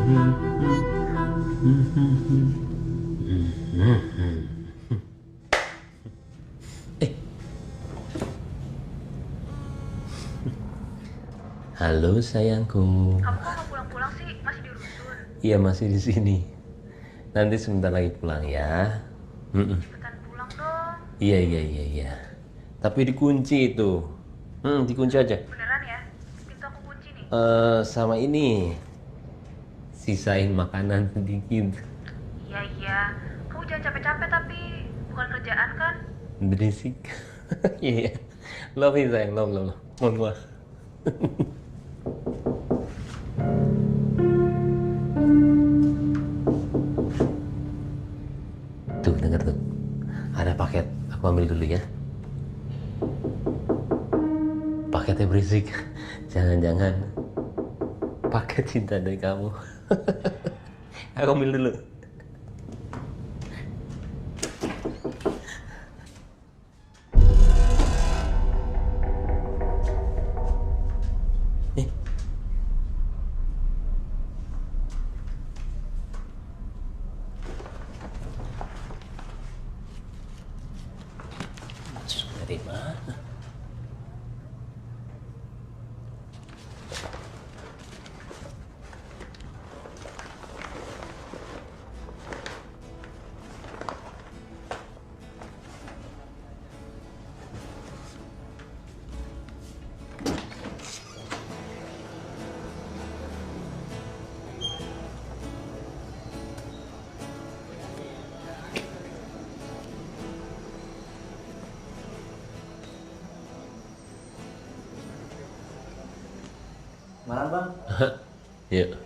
Eh, halo sayangku. Kamu kok nggak pulang-pulang sih? Masih di rusun? Iya masih di sini. Nanti sebentar lagi pulang ya. Cepetan pulang dong. Iya. Tapi dikunci itu. Dikunci aja. Beneran ya? Pintu aku kunci nih. Sama ini. Sisain makanan sedikit. Iya. Kamu jangan capek-capek tapi bukan kerjaan kan? Berisik. Iya. Love you sayang, love. Mohon. Tuh, denger tuh. Ada paket. Aku ambil dulu ya. Paketnya berisik. Jangan-jangan paket cinta dari kamu. Aku ambil dulu. Dari mana? Malam bang. Yuk.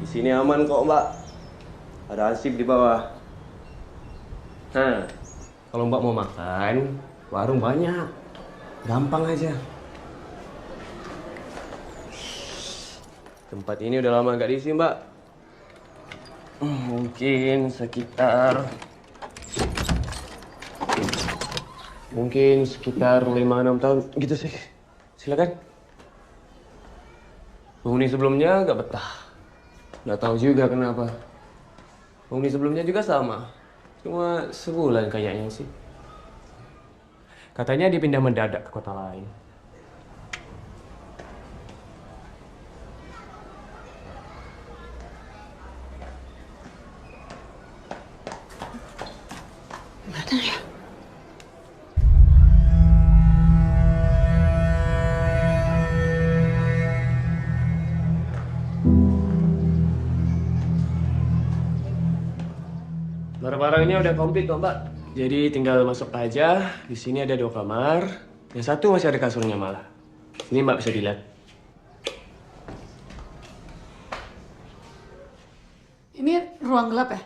Di sini aman kok mbak. Ada Asip di bawah. Nah, kalau mbak mau makan, warung banyak. Gampang aja. Tempat ini udah lama nggak diisi mbak. Mungkin sekitar 5-6 tahun gitu sih. Silakan. Penghuni sebelumnya nggak betah. Nggak tahu juga kenapa. Penghuni sebelumnya juga sama. Cuma sebulan kayaknya sih. Katanya dipindah mendadak ke kota lain. Mana ya? Barang-barangnya udah komplit kok, Mbak. Jadi tinggal masuk aja. Di sini ada 2 kamar. Yang satu masih ada kasurnya malah. Ini Mbak bisa dilihat. Ini ruang gelap ya?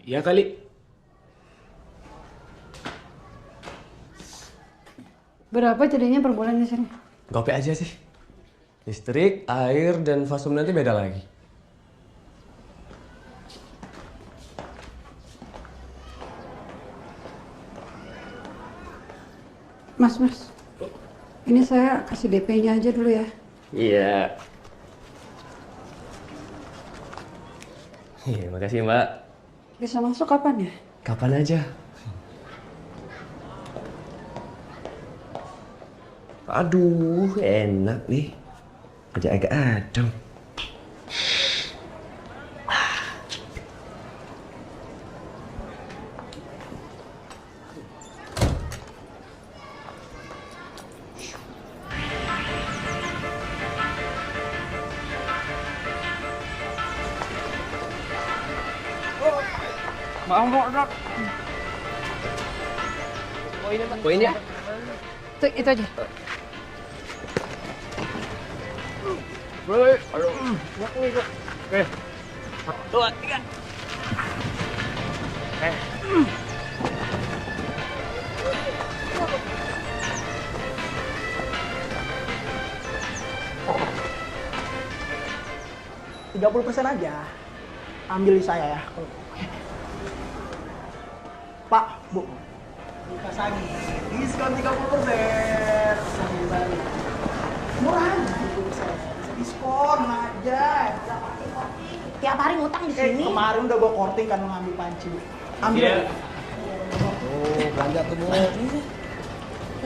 Iya kali. Berapa jadinya per bulan di sini? Gope aja sih. Listrik, air, dan vakum nanti beda lagi. Mas, ini saya kasih DP-nya aja dulu ya. Iya. Iya, makasih Mbak. Bisa masuk kapan ya? Kapan aja. Aduh, enak nih. Agak adem. Poinnya. Itu aja. Oke. 2, 3. %30 aja. Ambil di saya ya. Pak, Bu. Buka lagi. Diskon 30%. Murah aja. Bisa diskon aja. Tiap hari ngutang di sini. Kemarin udah gua korting kan ngambil panci. Ambil. Iya. Oh, belanja tuh, Bu.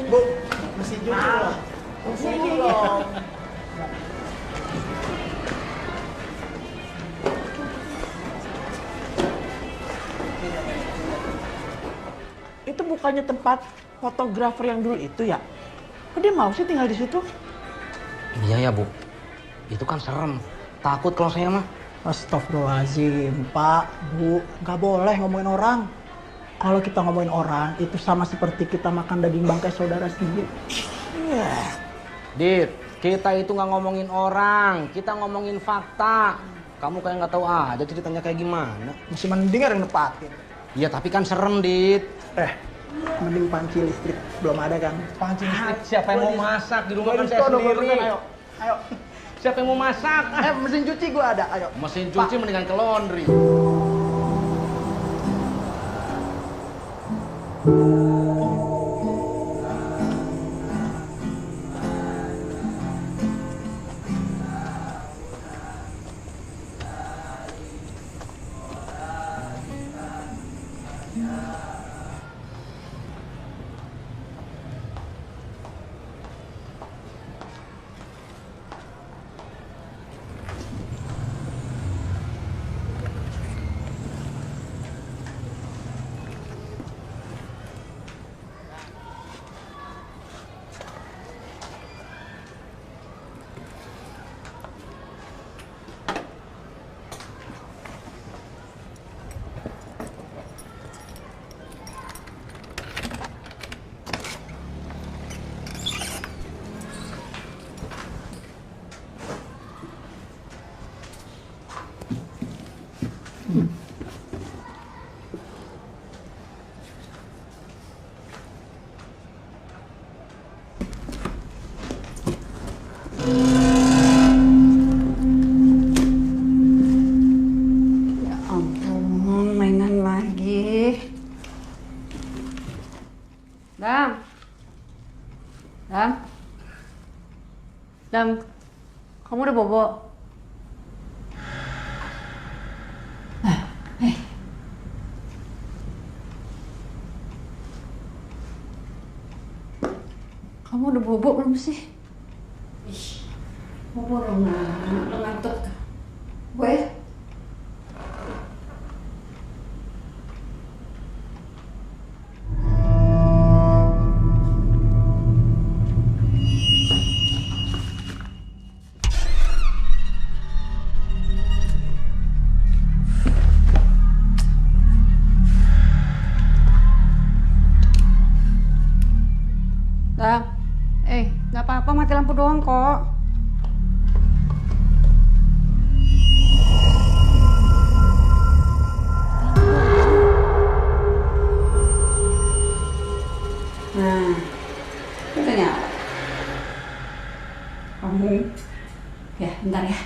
Bu, mesin cuci loh. Mesin cuci dong. Itu bukannya tempat fotografer yang dulu itu ya? Kok dia mau sih tinggal di situ? Iya ya Bu, itu kan serem. Takut kalau saya mah. Astagfirullahaladzim, Pak, Bu, nggak boleh ngomongin orang. Kalau kita ngomongin orang, itu sama seperti kita makan daging bangkai saudara sendiri. Iya. Dit, kita itu nggak ngomongin orang, kita ngomongin fakta. Kamu kayak nggak tahu aja ceritanya kayak gimana. Masih mending ada yang nepatin. Iya tapi kan serem, Dit. Mending panci listrik belum ada kan? Panci listrik. Siapa yang mau masak di rumah kan saya sendiri. Ayo. Siapa yang mau masak? Mesin cuci gua ada, ayo. Mesin cuci mendingan ke laundry. Ya ampun, mainan lagi. Dam, kamu udah bobo? Kamu udah bobo belum sih? Bobo dong, ngantuk. Gue? Nggak apa-apa, mati lampu doang kok. Nah, udah nyala. Kamu Ya, bentar ya.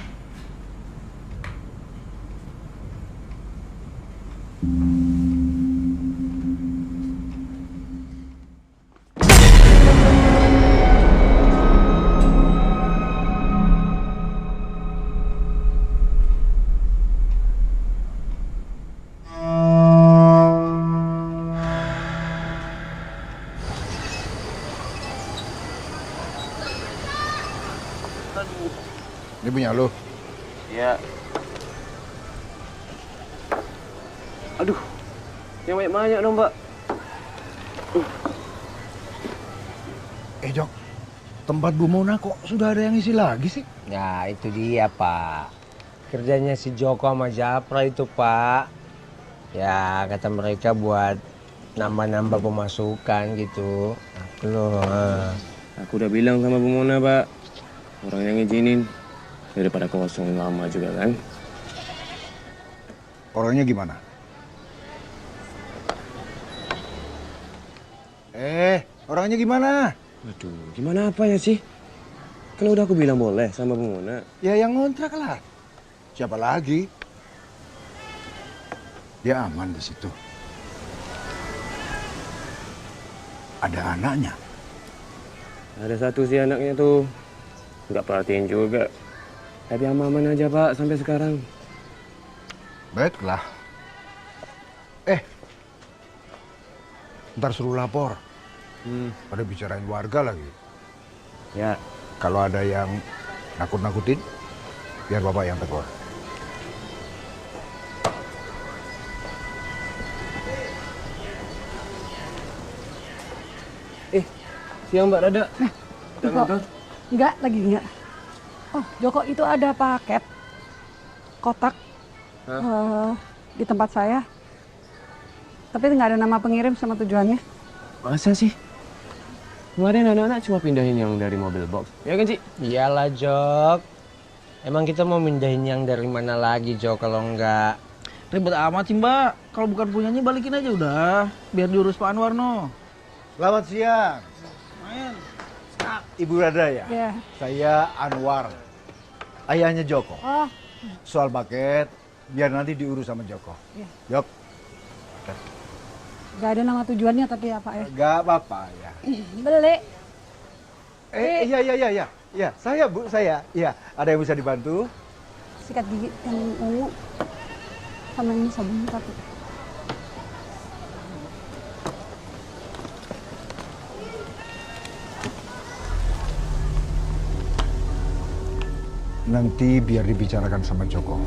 Ini punya lo. Ya. Aduh, yang banyak-banyak dong, Mbak. Jok, tempat Bu Mona kok sudah ada yang isi lagi sih? Ya itu dia Pak. Kerjanya si Joko sama Japra itu Pak. Ya kata mereka buat nambah-nambah pemasukan gitu. Aku loh. Aku udah bilang sama Bu Mona, Pak. Orang yang ngizinin daripada kosong lama juga kan. Orangnya gimana? Orangnya gimana? Aduh, gimana apa ya sih? Kan udah aku bilang boleh sama Bu Mona. Ya yang ngontrak lah. Siapa lagi? Dia aman di situ. Ada anaknya. Ada satu sih anaknya tuh. Nggak perhatiin juga. Tapi aman-aman aja, Pak, sampai sekarang. Baiklah. Ntar suruh lapor. Pada bicarain warga lagi. Ya, Kalau ada yang nakut-nakutin, biar Bapak yang tegur. siang Mbak Dada. Joko, enggak, lagi enggak. Oh, Joko, itu ada paket kotak di tempat saya. Tapi nggak ada nama pengirim sama tujuannya. Masa sih? Kemarin anak-anak cuma pindahin yang dari mobil box. Ya kan, Ci? Iyalah Jok. Emang kita mau mindahin yang dari mana lagi Jok kalau enggak? Ribet amat sih Mbak. Kalau bukan punyanya balikin aja udah. Biar diurus Pak Anwar no. Selamat siang. Main. Ibu Rada ya? Ya. Saya Anwar, ayahnya Joko. Oh, Soal paket, biar nanti diurus sama Joko. Iya. Jok, nggak ada nama tujuannya tapi ya Pak ya. nggak apa-apa ya. Beli. Iya, saya Bu, saya. Iya, ada yang bisa dibantu? Sikat gigi yang ungu. Sama ini sabun satu. Nanti biar dibicarakan sama Joko.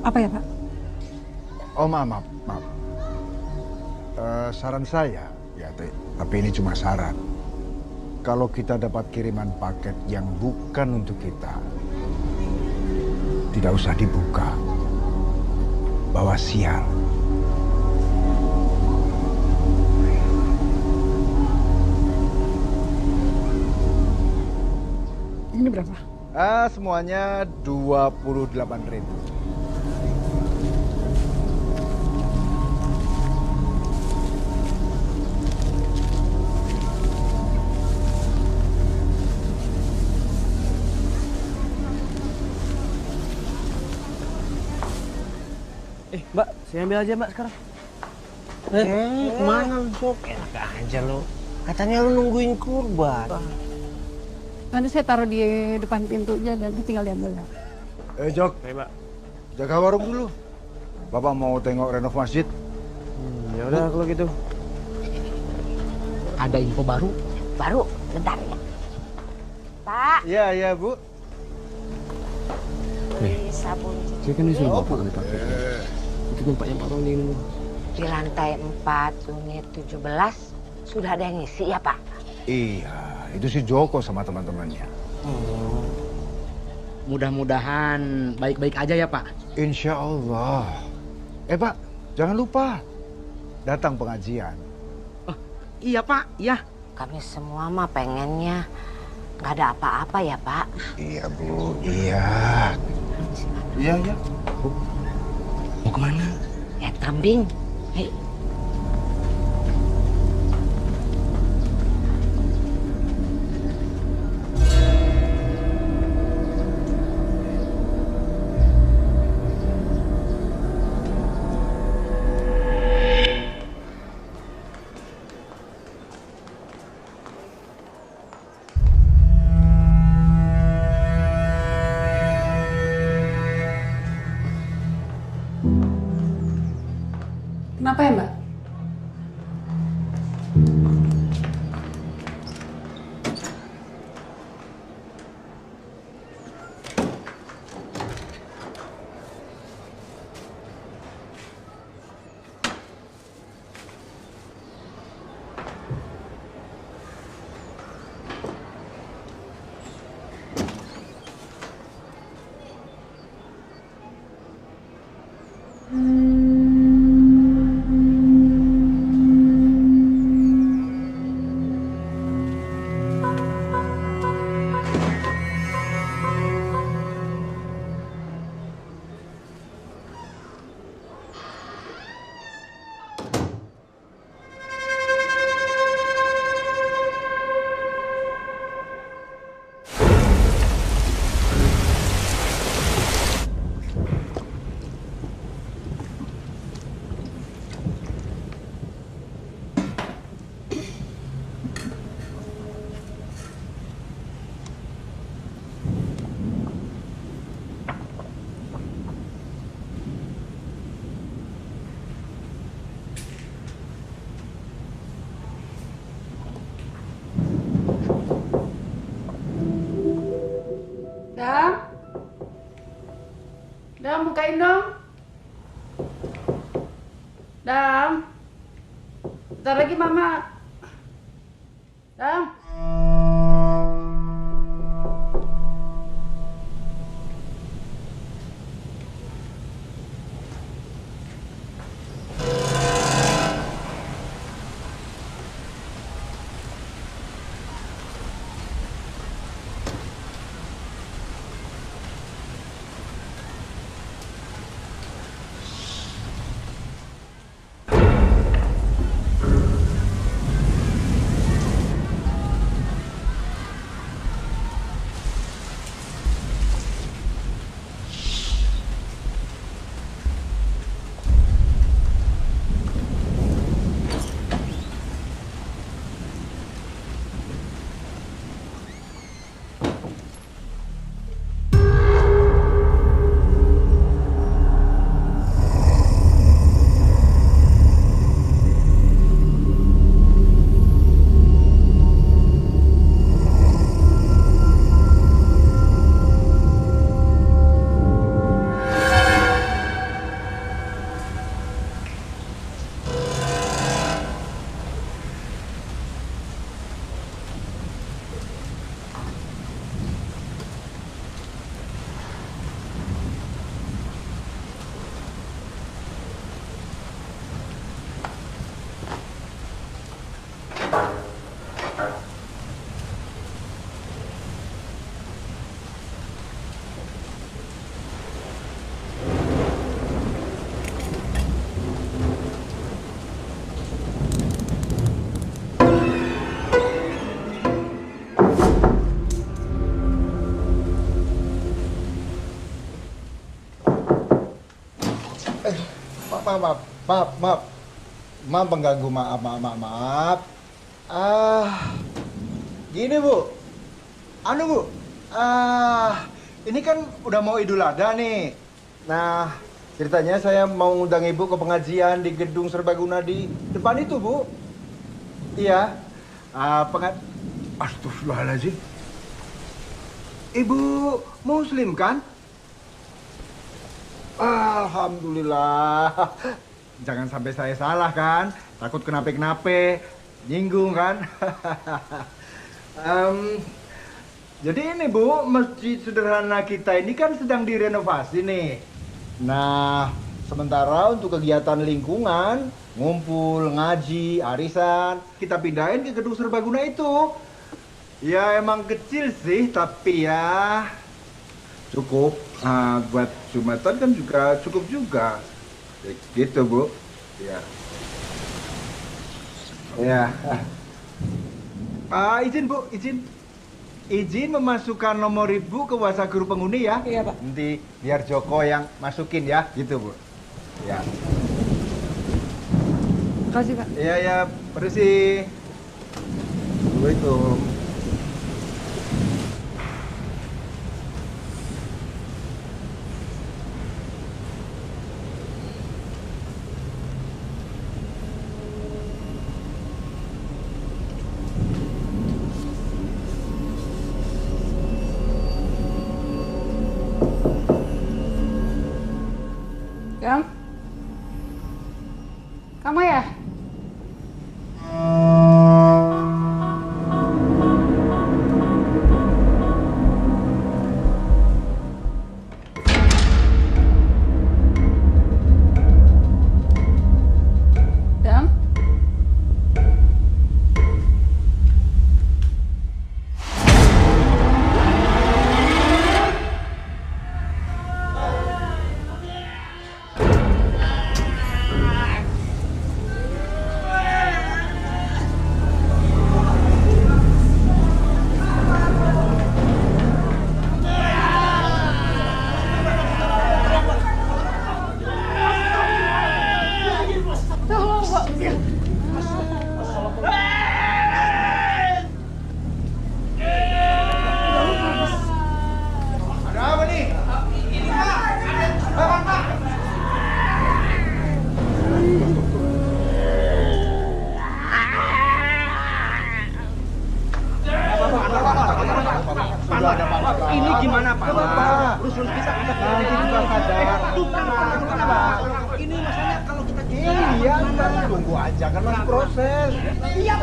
Apa ya Pak? Oh maaf. Saran saya, ya tapi ini cuma saran. Kalau kita dapat kiriman paket yang bukan untuk kita, tidak usah dibuka. Bawa sial. Ini berapa? Semuanya 28.000. Mbak, saya ambil aja Mbak sekarang. Kemana lu Jok? Enak aja lu. Katanya lu nungguin kurban. Nanti saya taruh di depan pintunya dan tinggal diambil ya. Jok, Baik, Mbak. jaga warung dulu. Bapak mau tengok renov masjid. Ya udah kalau gitu. Ada info baru? Baru, bentar ya. Pak, Iya, Bu. Nih, sabun saya kan disuruh Bapak ambil paket. Itu tempatnya Pak Roni dulu. di lantai 4 unit 17 sudah ada yang ngisi ya Pak? Iya, itu si Joko sama teman-temannya. Mudah-mudahan baik-baik aja ya Pak. Insya Allah. Pak, jangan lupa datang pengajian. Iya Pak, iya. Kami semua mah pengennya nggak ada apa-apa ya Pak. Iya, Bu. Iya. Iya. Mau kemana? Lihat kambing. Hei. Kenapa ya, Mbak? Dam, bukain dong. Dam. Bentar lagi Mama. Dam. Maaf pengganggu, maaf. Gini Bu, Bu, ini kan udah mau Idul Adha nih. Nah, ceritanya saya mau ngundang Ibu ke pengajian di gedung serbaguna di depan itu Bu. Iya, Astagfirullahaladzim. Ibu Muslim kan? Alhamdulillah. Jangan sampai saya salah kan? Takut kenapa-kenapa, nyinggung kan? Jadi ini Bu, masjid sederhana kita ini kan sedang direnovasi nih. Nah, sementara untuk kegiatan lingkungan, ngumpul, ngaji, arisan, kita pindahin ke gedung serbaguna itu. Ya emang kecil sih, tapi ya cukup. Buat Jumatan kan juga cukup juga. Gitu Bu. Ya. Ya. Izin Bu, izin. Izin memasukkan nomor Ibu ke WhatsApp guru penghuni ya. Iya Pak. Nanti biar Joko yang masukin ya, gitu Bu. Ya. Makasih Pak. Iya ya, permisi. Assalamualaikum. Pertama ya? Dam? Ada apa nih? Ini gimana Pak? Rusun kita nanti juga sadar. Ini masalahnya kalau kita Iya, tunggu aja kan masih proses. Iya,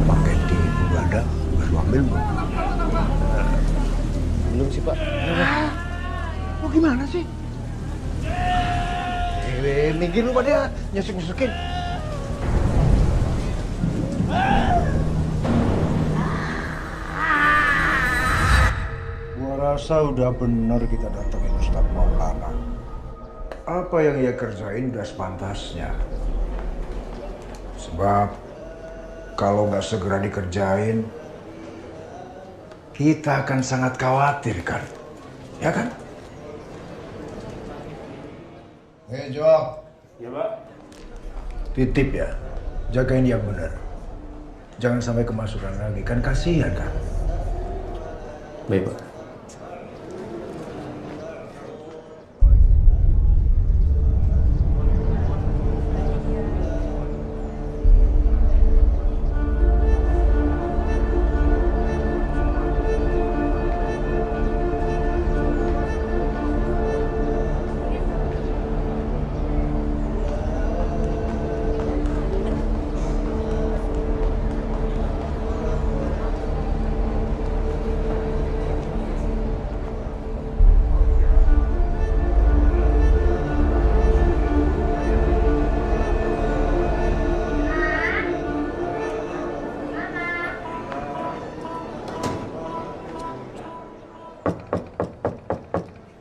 Pakai di udah ada, baru ambil belum? Belum sih Pak. Lu gimana sih? Minggir lu pada nyusuk-nyusukin. Gua rasa udah bener kita datengin Ustadz Maulana. Apa yang ia kerjain udah sepantasnya. Sebab kalau nggak segera dikerjain, kita akan sangat khawatir kan? Ya kan? Jok. Ya Pak. Titip ya, jagain dia bener. Jangan sampai kemasukan lagi, kan kasihan kan? Baik Pak.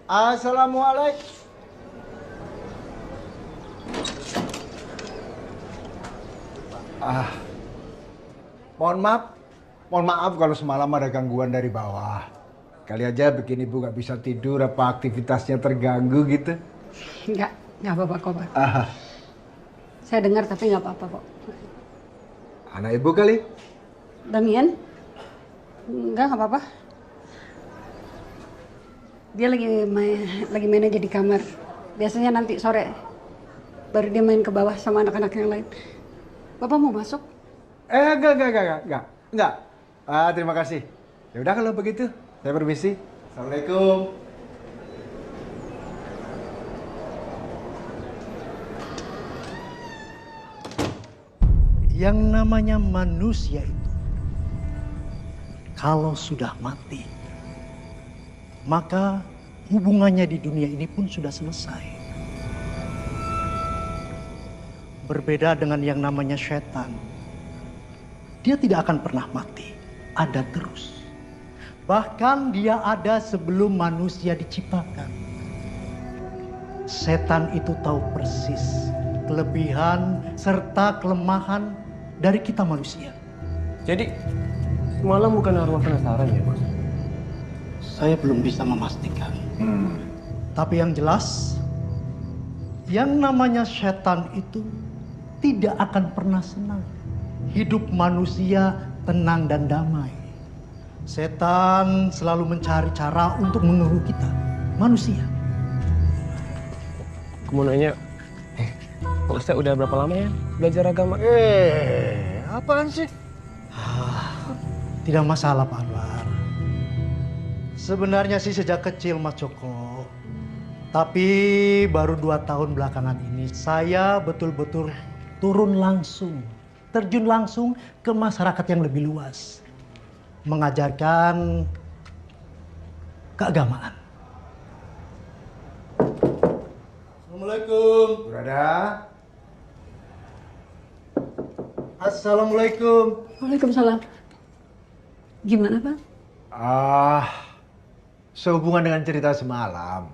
Assalamualaikum. Mohon maaf kalau semalam ada gangguan dari bawah. Kali aja bikin ibu gak bisa tidur, apa aktivitasnya terganggu gitu. Nggak apa-apa kok, Pak. Ah, Saya dengar tapi nggak apa-apa kok. anak ibu kali? Damian? Nggak apa-apa. Dia lagi main aja di kamar. Biasanya nanti sore baru dia main ke bawah sama anak-anak yang lain. Bapak mau masuk? Enggak. Terima kasih. Ya udah kalau begitu, saya permisi. Assalamualaikum. Yang namanya manusia itu, kalau sudah mati, maka hubungannya di dunia ini pun sudah selesai. Berbeda dengan yang namanya setan. Dia tidak akan pernah mati, ada terus. Bahkan dia ada sebelum manusia diciptakan. Setan itu tahu persis kelebihan serta kelemahan dari kita manusia. Jadi semalam bukan arwah penasaran ya Mas? Saya belum bisa memastikan. Tapi yang jelas, yang namanya setan itu tidak akan pernah senang. Hidup manusia tenang dan damai. Setan selalu mencari cara untuk mengganggu kita, manusia. Aku mau nanya, Pak Ustadz udah berapa lama ya belajar agama? apaan sih? Tidak masalah Pak Anwar. Sebenarnya sih sejak kecil Mas Joko. Tapi baru 2 tahun belakangan ini saya betul-betul turun langsung, terjun langsung ke masyarakat yang lebih luas. Mengajarkan keagamaan. Assalamualaikum. Burada. Assalamualaikum. Waalaikumsalam. Gimana, Pak? Sehubungan dengan cerita semalam.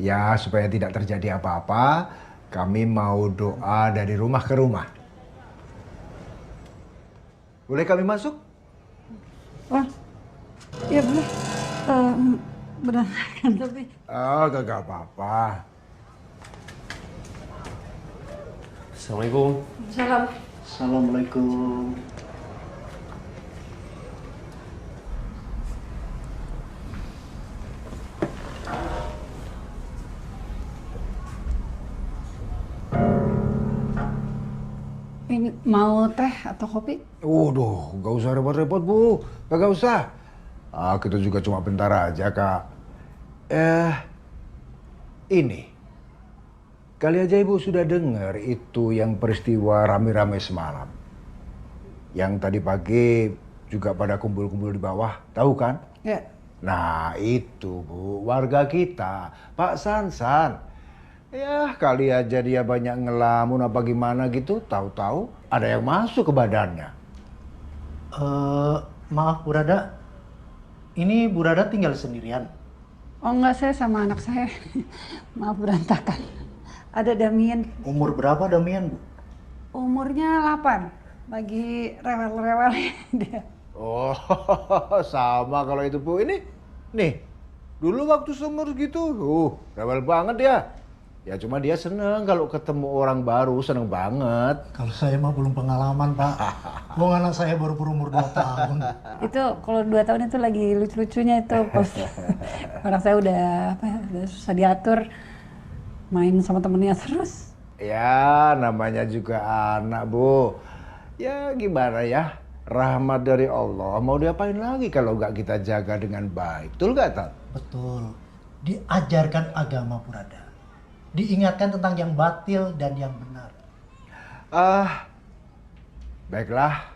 Ya, supaya tidak terjadi apa-apa, kami mau doa dari rumah ke rumah. Boleh kami masuk? Oh, iya boleh. Benar kan tapi. Gak apa-apa. Assalamualaikum. Salam. Assalamualaikum. Ini mau teh atau kopi? Waduh, gak usah repot-repot Bu, gak usah. Kita juga cuma bentar aja Kak. Ini, kali aja Ibu sudah dengar itu yang peristiwa rame-rame semalam. Yang tadi pagi juga pada kumpul-kumpul di bawah, tahu kan? Ya. Nah itu Bu, warga kita, Pak Sansan. Ya kali aja dia banyak ngelamun apa gimana gitu, tahu-tahu ada yang masuk ke badannya. Maaf Bu Rada, ini Bu Rada tinggal sendirian? Oh enggak, saya sama anak saya. Maaf berantakan. Ada Damien. Umur berapa Damian Bu? Umurnya 8. Lagi rewel-rewel dia. Oh sama kalau itu Bu, ini nih dulu waktu seumur gitu, rewel banget dia. Ya cuma dia seneng kalau ketemu orang baru, seneng banget. Kalau saya mah belum pengalaman Pak. Wong anak saya baru berumur 2 tahun. Itu kalau 2 tahun itu lagi lucu-lucunya itu pas anak saya udah udah susah diatur, main sama temennya terus. Ya namanya juga anak Bu. Ya gimana ya, rahmat dari Allah. Mau diapain lagi kalau nggak kita jaga dengan baik, betul nggak Tat? Betul. Diajarkan agama Purada. Diingatkan tentang yang batil dan yang benar. Baiklah.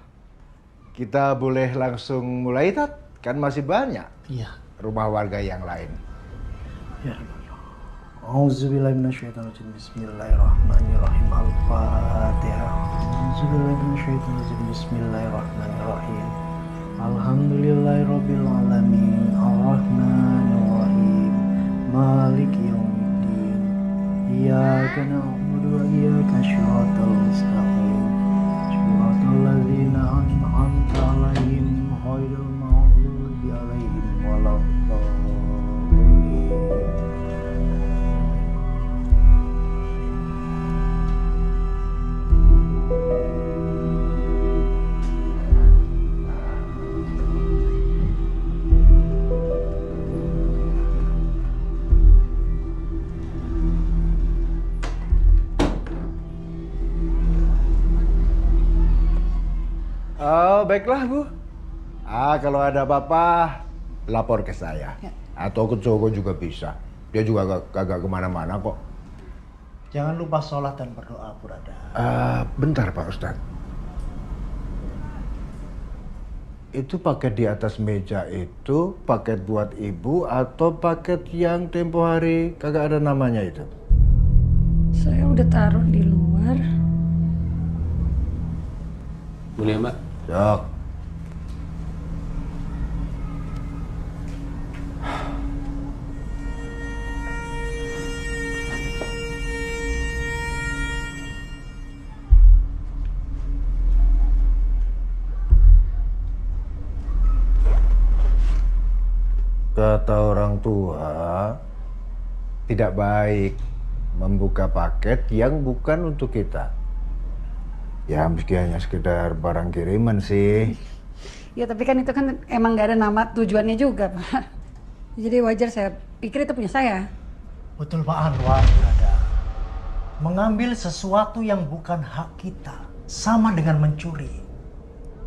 Kita boleh langsung mulai Tat? Kan masih banyak Iya. rumah warga yang lain. Ya. Auzubillahiminasyaitonirrajim. Bismillahirrahmanirrahim. Al-Fatihah. Auzubillahiminasyaitonirrajim. Bismillahirrahmanirrahim. Alhamdulillahirabbil alamin. Arrahmanirrahim. Maliki yaumiddin. Iyyaka na'budu wa iyyaka nasta'in. Shiratal ladzina an'amta 'alaihim ghairil maghdubi 'alaihim waladdallin. Oh, baiklah Bu. Kalau ada apa-apa, lapor ke saya. Ya. Atau ke Joko juga bisa. Dia juga kagak kemana-mana kok. Jangan lupa sholat dan berdoa Purada. Bentar Pak Ustadz. Itu paket di atas meja itu paket buat Ibu atau paket yang tempo hari kagak ada namanya itu? Saya udah taruh di luar. Boleh ya Mbak? Dok. Kata orang tua, tidak baik membuka paket yang bukan untuk kita. Ya meski hanya sekedar barang kiriman sih. Ya tapi kan itu kan emang gak ada nama tujuannya juga Pak. Jadi wajar saya pikir itu punya saya. Betul Pak Anwar Purada. Mengambil sesuatu yang bukan hak kita sama dengan mencuri.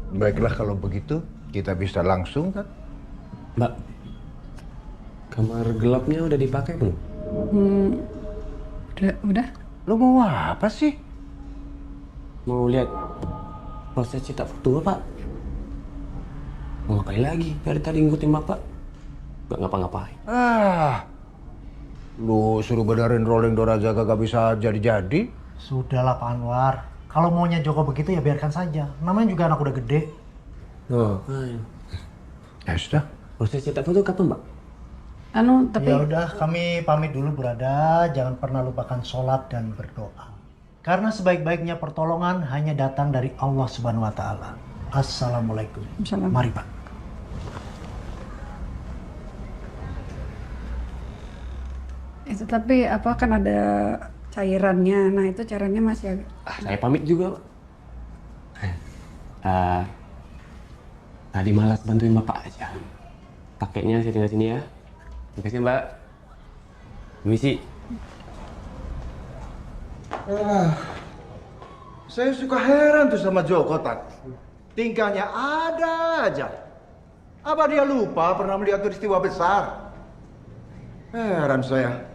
Baiklah kalau begitu, kita bisa langsung kan? Mbak, kamar gelapnya udah dipakai belum? Udah. Lo mau apa sih? Mau lihat proses cetak foto Bapak? Mau ngapain lagi? Dari tadi ngikutin Bapak. Gak ngapa-ngapain. Lu suruh benerin rolling door aja kagak bisa jadi-jadi. Sudahlah Pak Anwar. Kalau maunya Joko begitu ya biarkan saja. Namanya juga anak udah gede. Oh, Ya sudah. proses cetak foto kapan, Mbak? Tapi Ya udah, kami pamit dulu Burada. Jangan pernah lupakan sholat dan berdoa. Karena sebaik-baiknya pertolongan hanya datang dari Allah Subhanahu wa taala. Assalamualaikum. Assalamualaikum. Mari, Pak. itu tapi apa kan ada cairannya. Nah, itu caranya masih agak Saya pamit juga, Pak. Tadi malas bantuin Bapak aja. Pakainya saya tinggal sini ya. Terima kasih, Mbak. Permisi. Saya suka heran tuh sama Joko, Tat. Tingkahnya ada aja. Apa dia lupa pernah melihat peristiwa besar? Heran saya.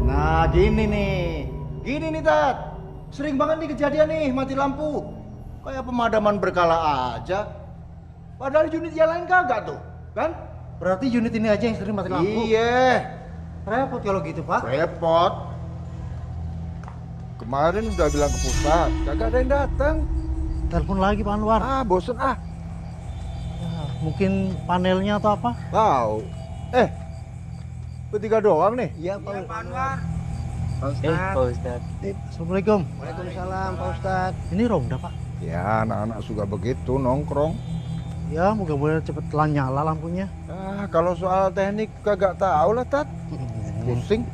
Nah, gini nih, Tat. Sering banget nih kejadian nih, mati lampu. Kayak pemadaman berkala aja. Padahal unit yang lain kagak tuh, kan? Berarti unit ini aja yang sering mati lampu. Iya, Repot kalau gitu, Pak. repot. Kemarin udah bilang ke pusat, kagak ada yang datang. Telepon lagi Pak Anwar. Bosen ah. Mungkin panelnya atau apa? Tahu. Bertiga doang nih. Iya, Pak Anwar. Pak Ustadz. Assalamualaikum. Waalaikumsalam, Pak Ustadz. Ini Ronda, Pak. Ya, anak-anak suka begitu nongkrong. Ya, mudah-mudahan cepet nyala lampunya. Kalau soal teknik kagak tahu lah, Tat. Pusing.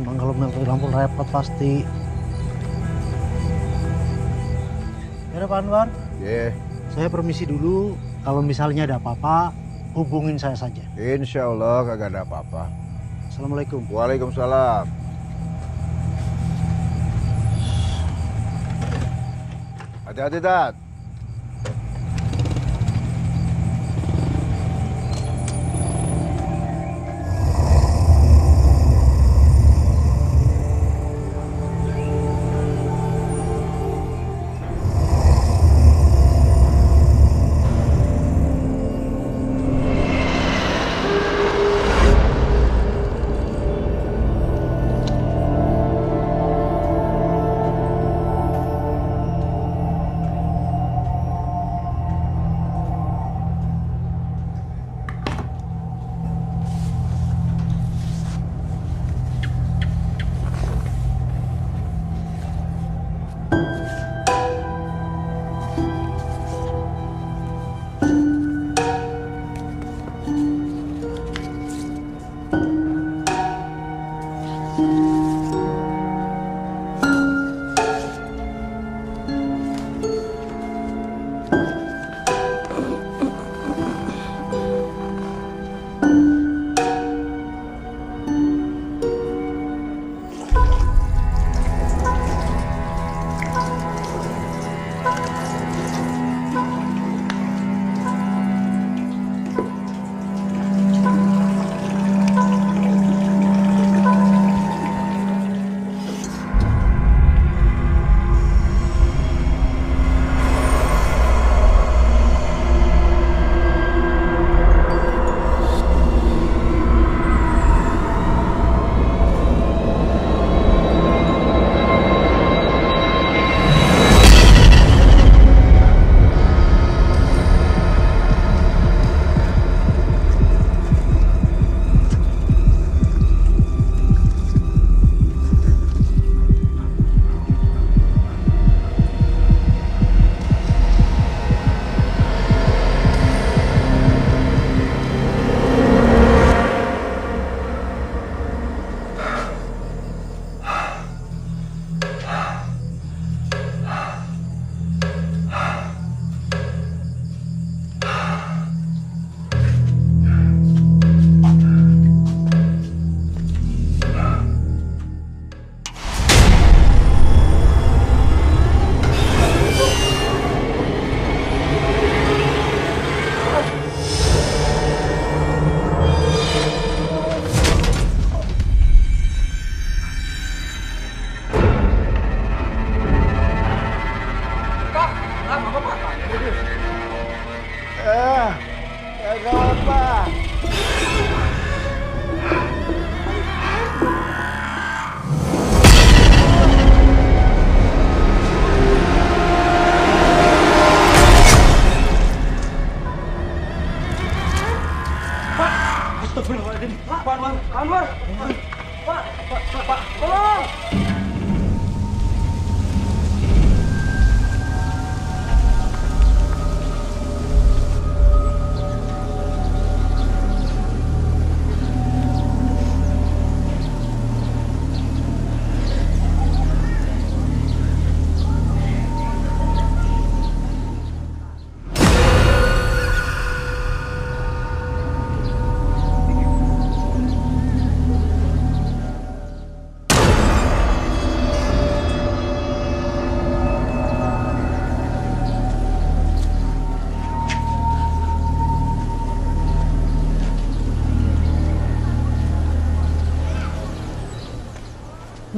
Emang kalau mati lampu repot pasti. Ya Pak Anwar, Yeah. saya permisi dulu. Kalau misalnya ada apa-apa, hubungin saya saja. Insya Allah kagak ada apa-apa. Assalamualaikum. Waalaikumsalam. Hati-hati, Tat.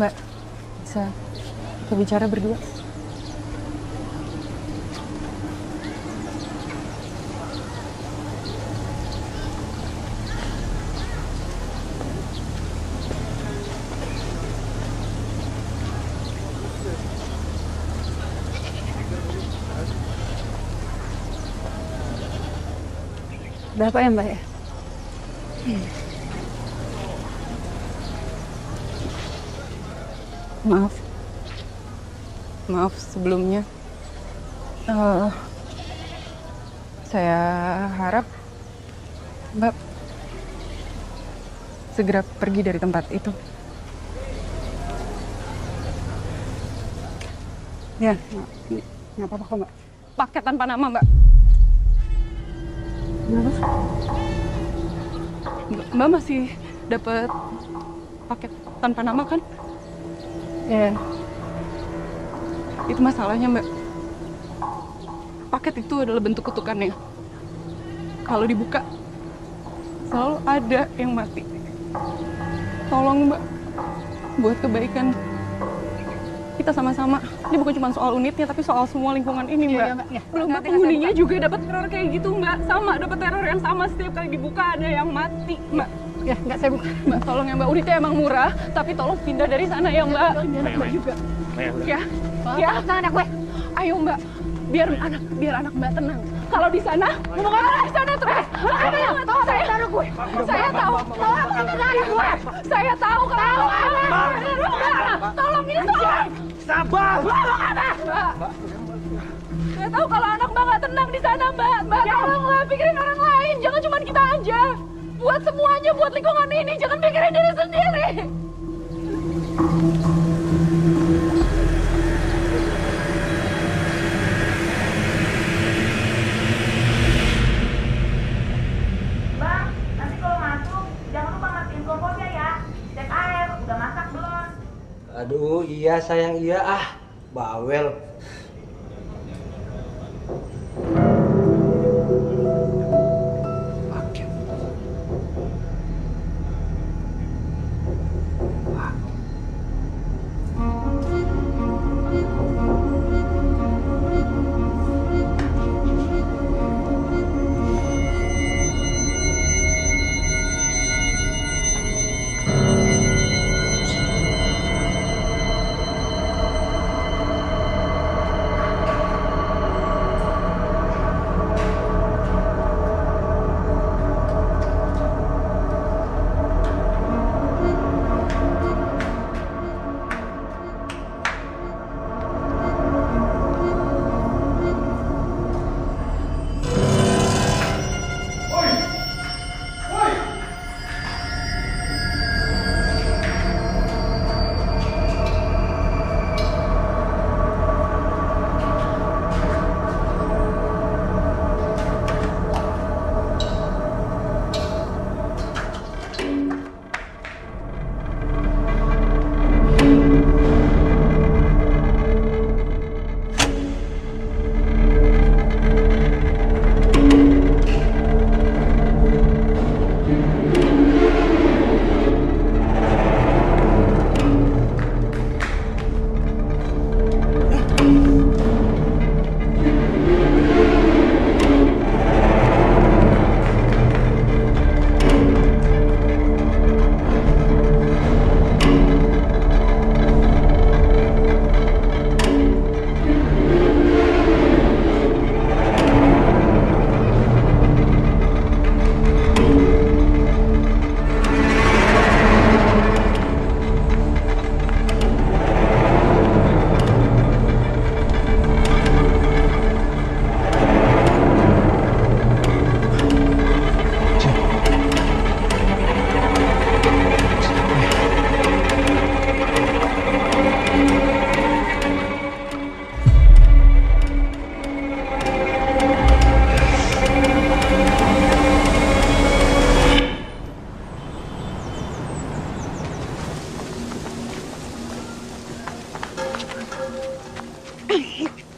Mbak, bisa kita bicara berdua? Ada apa ya Mbak ya? Maaf sebelumnya. Saya harap Mbak segera pergi dari tempat itu. Ya, nggak apa-apa kok Mbak. Paket tanpa nama, Mbak. Kenapa? Mbak masih dapat paket tanpa nama kan? Ya. Itu masalahnya, Mbak. Paket itu adalah bentuk kutukannya. Kalau dibuka, selalu ada yang mati. Tolong, Mbak, buat kebaikan kita sama-sama. Ini bukan cuma soal unitnya, tapi soal semua lingkungan ini, Mbak. Belum Mbak, penghuninya juga dapat teror kayak gitu, Mbak. Sama, dapat teror yang sama. Setiap kali dibuka ada yang mati, Mbak. Ya, nggak saya buka. Mbak, tolong ya, Mbak. Unitnya emang murah, tapi tolong pindah dari sana ya, Mbak. Ini anak Mbak juga. Ya, ya. Anak gue. Ayo, Mbak. Biar anak Mbak tenang. Kalau di sana, ngomong apa di sana terus? Saya tahu. Saya tahu. Saya tahu kalau tolong ini tolong. Sabar. Mbak. Saya tahu kalau anak Mbak nggak tenang di sana, Mbak. Mbak, tolonglah pikirin orang lain. Jangan cuma kita aja. Buat semuanya, buat lingkungan ini. Jangan pikirin diri sendiri. Bang, nanti kalau masuk jangan lupa matiin kompornya ya. Cek air, udah masak belum? Aduh, iya sayang, iya. Ah, bawel.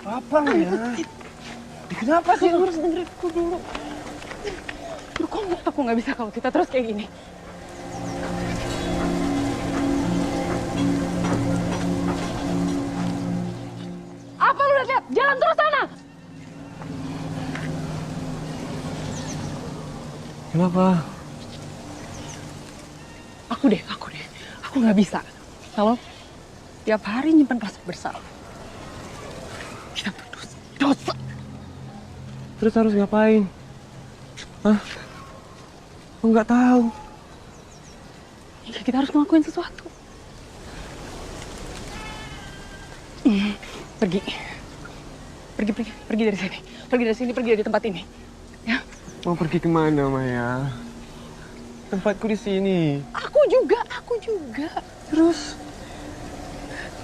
Apa ya? Kenapa sih? Kamu harus dengerin aku dulu. Aduh, kok aku nggak bisa kalau kita terus kayak gini. Jalan terus sana. Kenapa? Aku deh. Aku nggak bisa. Kalau tiap hari nyimpan rasa bersalah. Kita berdosa. Dosa. Terus harus ngapain? Hah? Aku nggak tahu. Ya, kita harus ngelakuin sesuatu. Pergi dari sini. Pergi dari tempat ini. Ya. Mau pergi kemana, Maya? Tempatku di sini. Aku juga. Terus?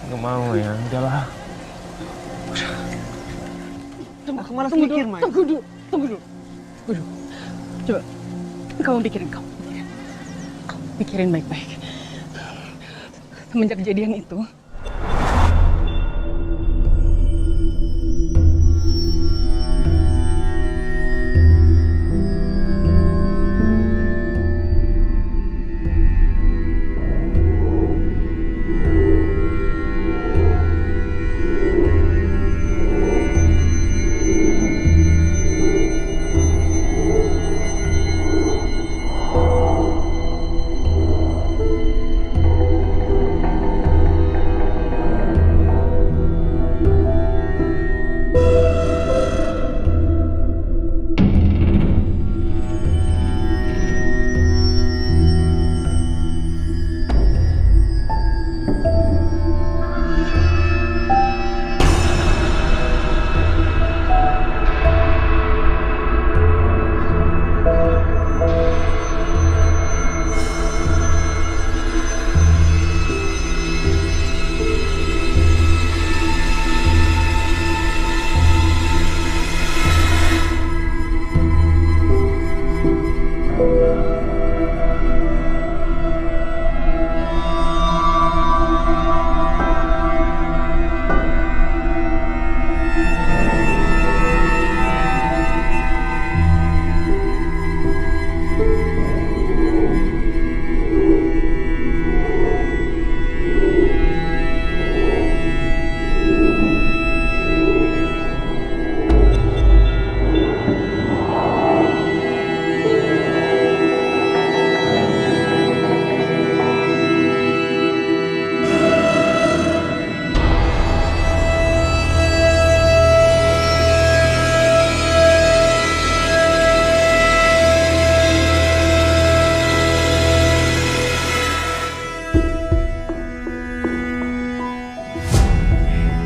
Nggak mau ya, udahlah. Aku malas mikir, Maya. Tunggu dulu. Coba, kamu pikirin. Pikirin baik-baik. Semenjak kejadian itu,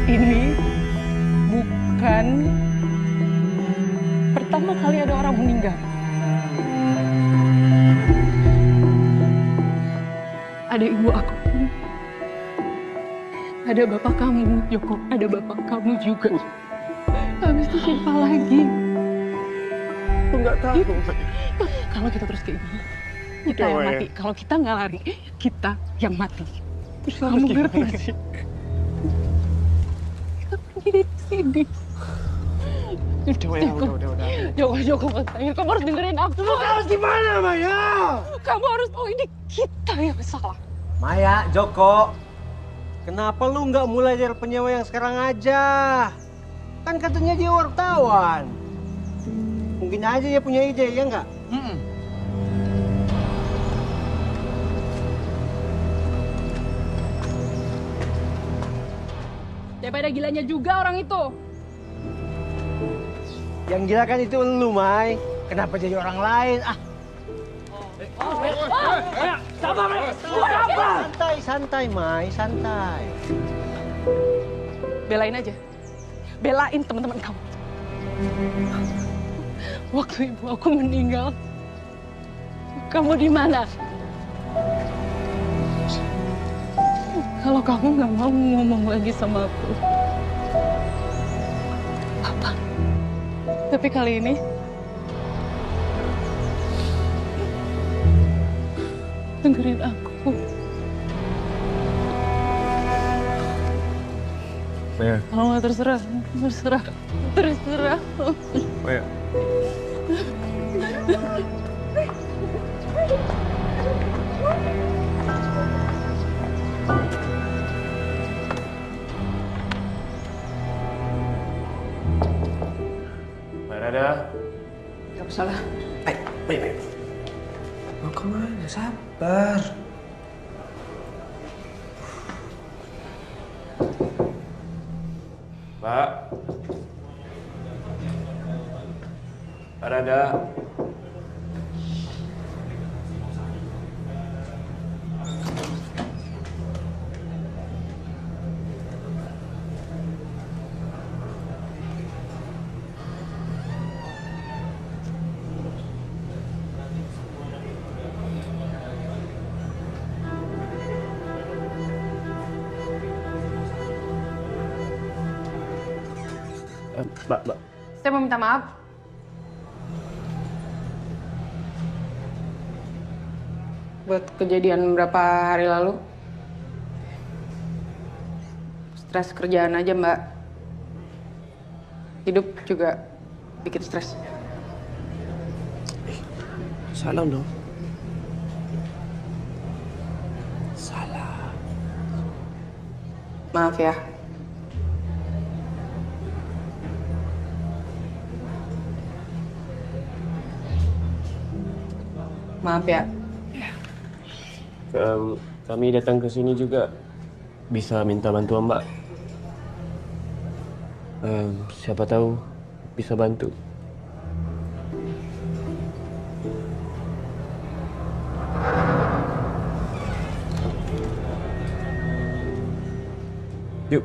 ini bukan pertama kali ada orang meninggal. Ada ibu aku, ada bapak kamu, Joko, ada bapak kamu juga. Habis itu siapa lagi? Aku nggak tahu. Kalau kita terus kayak gini, kita yang mati. Kalau kita nggak lari, kita yang mati. Terus kamu ngerti nggak sih? Kita pergi dari sini. Udah. Joko, kamu harus dengerin aku. Kamu harus gimana, Maya? Kamu harus tahu ini kita yang salah. Maya, Joko, kenapa lu nggak mulai dari penyewa yang sekarang aja? Kan katanya dia wartawan. Mungkin aja dia punya ide, ya nggak? Daripada gilanya juga orang itu. Yang gila kan itu lu, Mai. Kenapa jadi orang lain? Santai, Mai, santai. Belain aja. Belain teman-teman kamu. Waktu ibu aku meninggal, kamu di mana? Kalau kamu nggak mau ngomong lagi sama aku, apa? Tapi kali ini, dengerin aku. Maya. Kalau nggak terserah. Maya. Ada. Gak usah lah. Baik. Mau kemana? Sabar. Mbak. Ada. Mbak. Saya mau minta maaf. Buat kejadian beberapa hari lalu. Stres kerjaan aja, Mbak. Hidup juga bikin stres. Salam dong. Maaf ya. Maaf ya. Kami datang ke sini juga bisa minta bantuan Mbak. Siapa tahu bisa bantu. Yuk.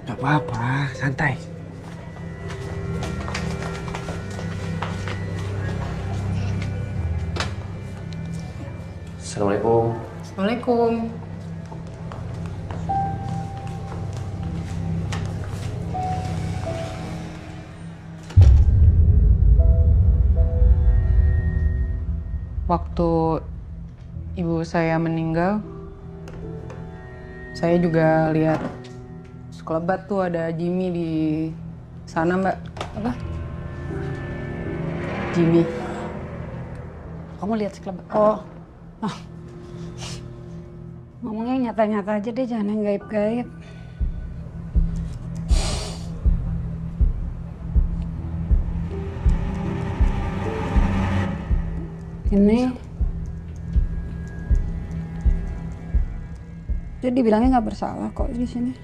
Gak apa-apa, santai. Assalamualaikum. Assalamualaikum. Waktu ibu saya meninggal, saya juga lihat sekelebat tuh ada Jimmy di sana, Mbak. Apa? Jimmy. Kamu lihat sekelebat? Oh. Ngomongnya nyata-nyata aja deh, jangan yang gaib-gaib. Ini dia dibilangnya nggak bersalah kok di sini.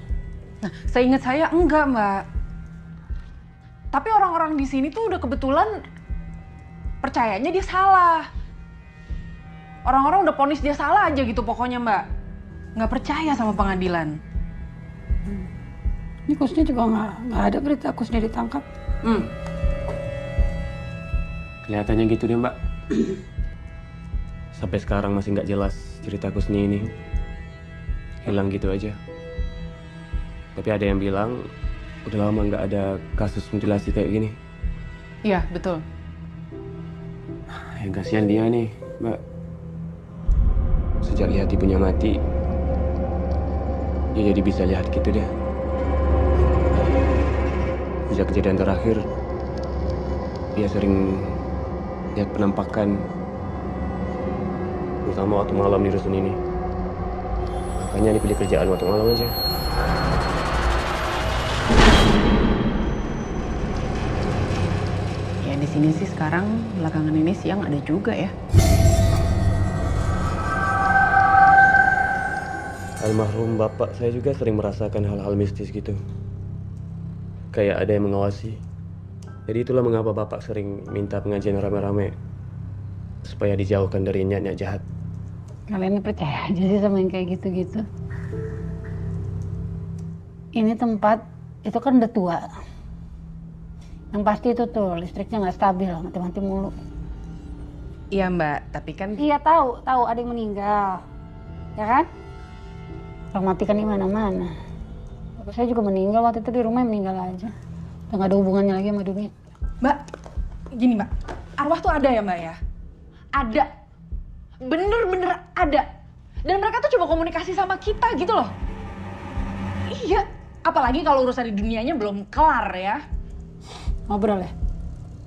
Nah, seingat saya enggak, Mbak. Tapi orang-orang di sini tuh udah kebetulan percayanya dia salah. Orang-orang udah vonis dia salah aja gitu pokoknya, Mbak. Nggak percaya sama pengadilan. Ini Kusni juga nggak ada berita Kusni ditangkap. Kelihatannya gitu deh Mbak. Sampai sekarang masih nggak jelas cerita Kusni ini. Hilang gitu aja. Tapi ada yang bilang udah lama nggak ada kasus mutilasi kayak gini. Iya, betul. Yang kasihan dia nih, Mbak. Sejak lihat ibunya mati, dia jadi bisa lihat gitu deh. Sejak kejadian terakhir, dia sering lihat penampakan, terutama waktu malam di rusun ini. Makanya dipilih kerjaan waktu malam aja. Ya di sini sih sekarang belakangan ini siang ada juga ya. Almarhum bapak saya juga sering merasakan hal-hal mistis gitu. Kayak ada yang mengawasi. Jadi itulah mengapa bapak sering minta pengajian rame-rame. Supaya dijauhkan dari niat-niat jahat. Kalian percaya aja sih sama yang kayak gitu-gitu. Ini tempat itu kan udah tua. Yang pasti itu tuh listriknya nggak stabil, mati-mati mulu. Iya Mbak, tapi kan... Iya tahu ada yang meninggal, ya kan? Orang mati kan di mana-mana. Bapak saya juga meninggal waktu itu di rumah, meninggal aja. Udah nggak ada hubungannya lagi sama dunia. Mbak, gini Mbak, arwah tuh ada ya Mbak ya? Ada. Bener-bener ada. Dan mereka tuh coba komunikasi sama kita gitu loh. Iya, apalagi kalau urusan di dunianya belum kelar ya. Ngobrol ya?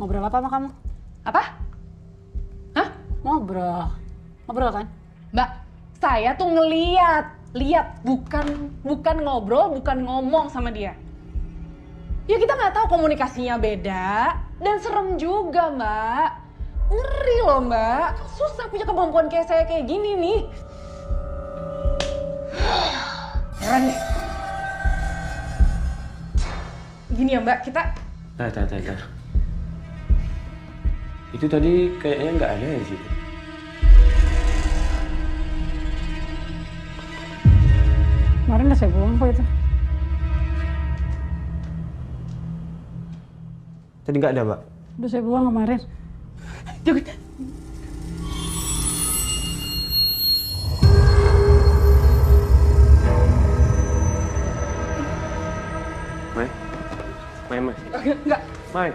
Ngobrol apa sama kamu? Apa? Hah? Ngobrol. Ngobrol kan? Mbak, saya tuh lihat, bukan ngobrol, bukan ngomong sama dia. Ya kita nggak tahu komunikasinya beda dan serem juga Mbak. Ngeri loh Mbak, susah punya kemampuan kayak saya kayak gini nih. Heran nih. Gini ya Mbak, kita... Tar. Itu tadi kayaknya nggak ada di situ. Kemarin udah saya buang kok itu. Tadi nggak ada, Mbak? Udah saya buang kemarin. Jangan. Mai. Enggak. Mai.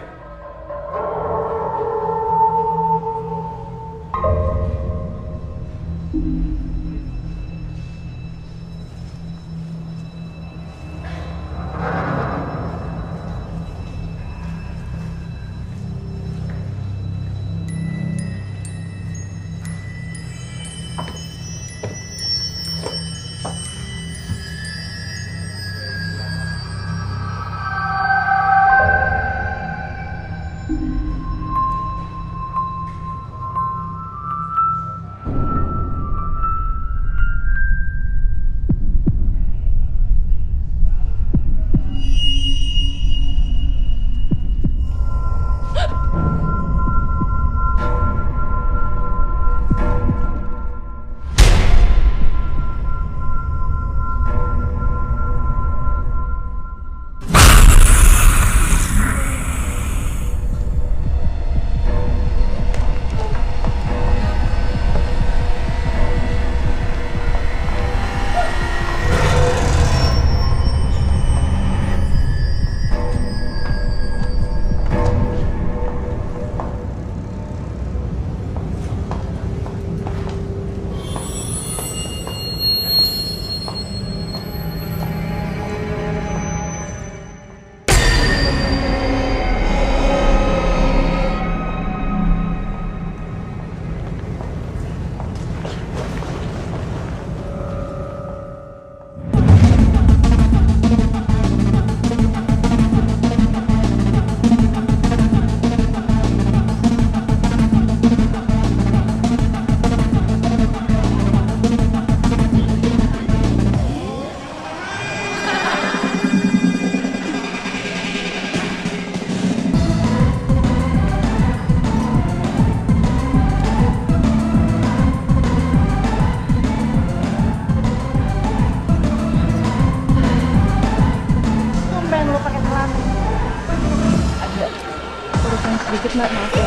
Sedikit Mbak, maaf ya.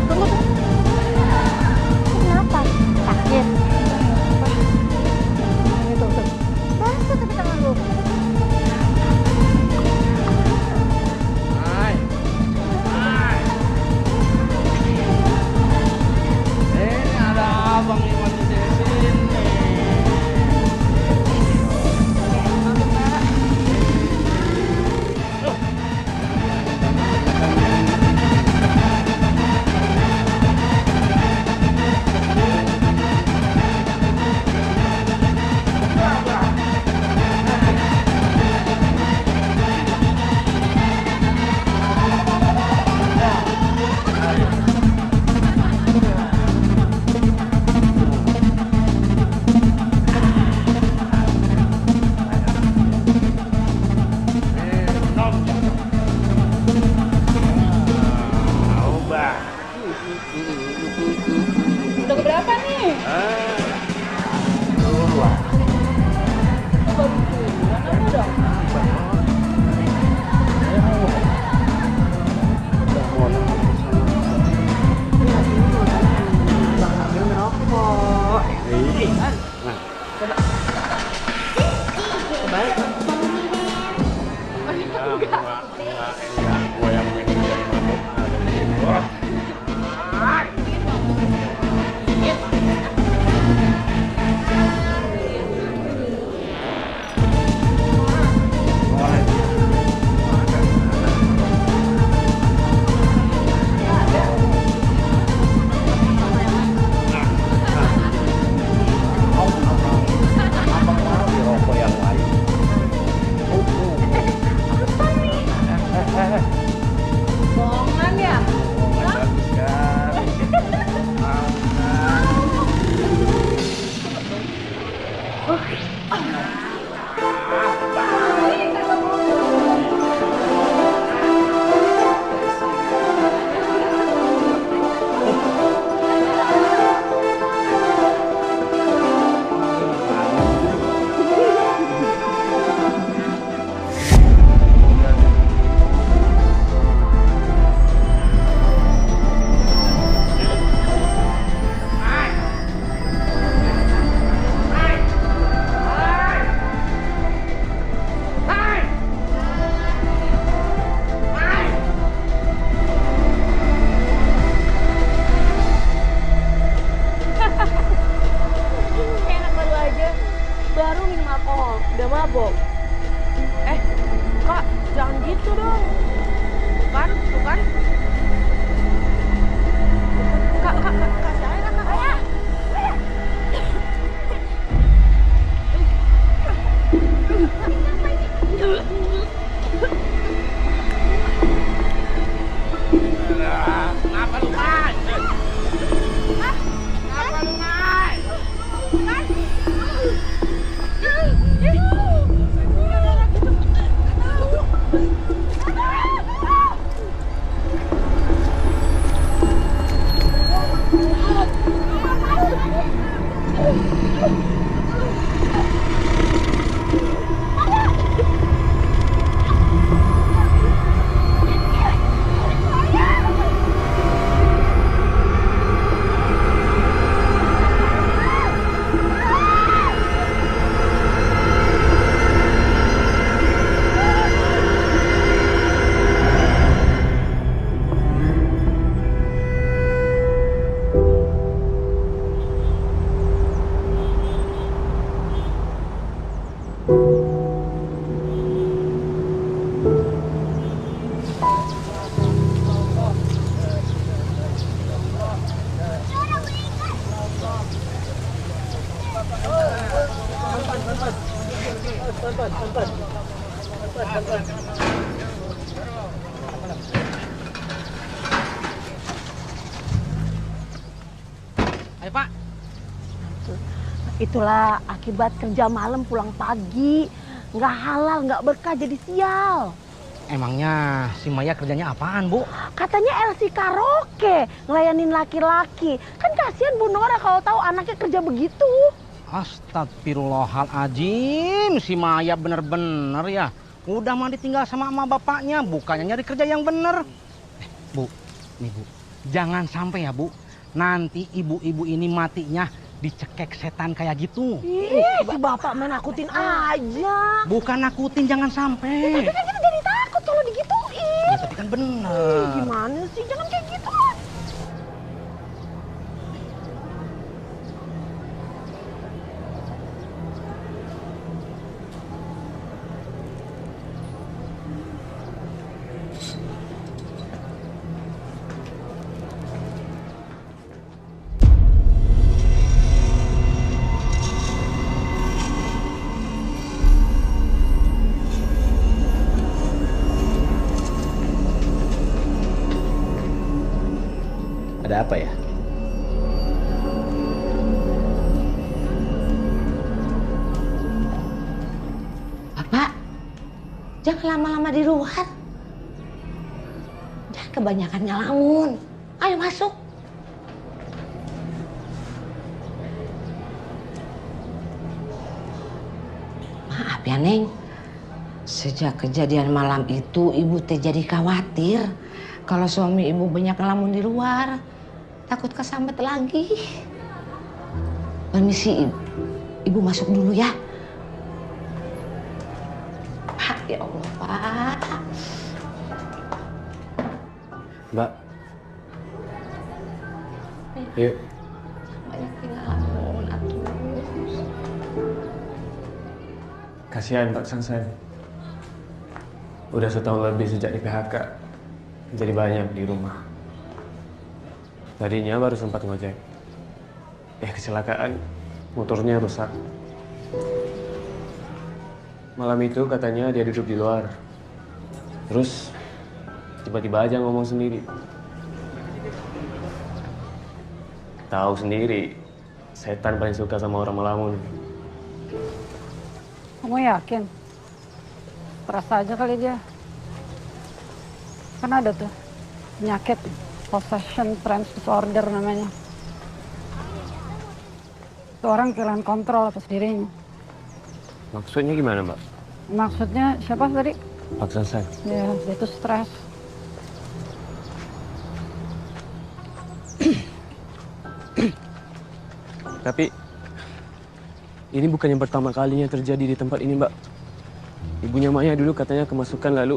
Tunggu. Kenapa? Sakit? Ini tuh. Basah tapi tangan lu. Ini ada abang yang mandi di sini. Udah keberapa nih? Ayo Pak. Itulah akibat kerja malam pulang pagi. Nggak halal, nggak berkah, jadi sial. Emangnya si Maya kerjanya apaan, Bu? Katanya LC karaoke, ngelayanin laki-laki. Kan kasihan Bu Nora kalau tahu anaknya kerja begitu. Astagfirullahaladzim, si Maya bener-bener ya. Udah mah ditinggal sama emak bapaknya, bukannya nyari kerja yang bener. Bu, nih Bu, jangan sampai ya Bu, nanti ibu-ibu ini matinya dicekek setan kayak gitu. Ih, si bapak main nakutin aja. Bukan nakutin, jangan sampai. Tapi kan kita jadi takut kalau digituin. Ya, tapi kan bener. Gimana sih, jangan kayak gitu. Ada apa ya? Bapak, jangan lama-lama di luar. Jangan kebanyakan ngelamun. Ayo masuk. Maaf ya, Neng. Sejak kejadian malam itu, Ibu teh jadi khawatir kalau suami Ibu banyak ngelamun di luar. Takut kesambet lagi. Permisi, Ibu masuk dulu ya. Pak, ya Allah, Pak. Mbak. Yuk. Banyak ngelamun, atuh. Kasihan Pak Sansan. Udah setahun lebih sejak di PHK. Jadi banyak di rumah. Tadinya baru sempat ngojek. Kecelakaan. Motornya rusak. Malam itu katanya dia duduk di luar. Terus tiba-tiba aja ngomong sendiri. Tahu sendiri, setan paling suka sama orang melamun. Kamu yakin? Terasa aja kali dia. Kan ada tuh penyakit possession trance disorder namanya. Itu orang kehilangan kontrol atas dirinya. Maksudnya gimana, Mbak? Maksudnya siapa tadi? Pak Sansan. Ya, dia itu stres. Tapi ini bukan yang pertama kalinya terjadi di tempat ini, Mbak. Ibunya Maya dulu katanya kemasukan lalu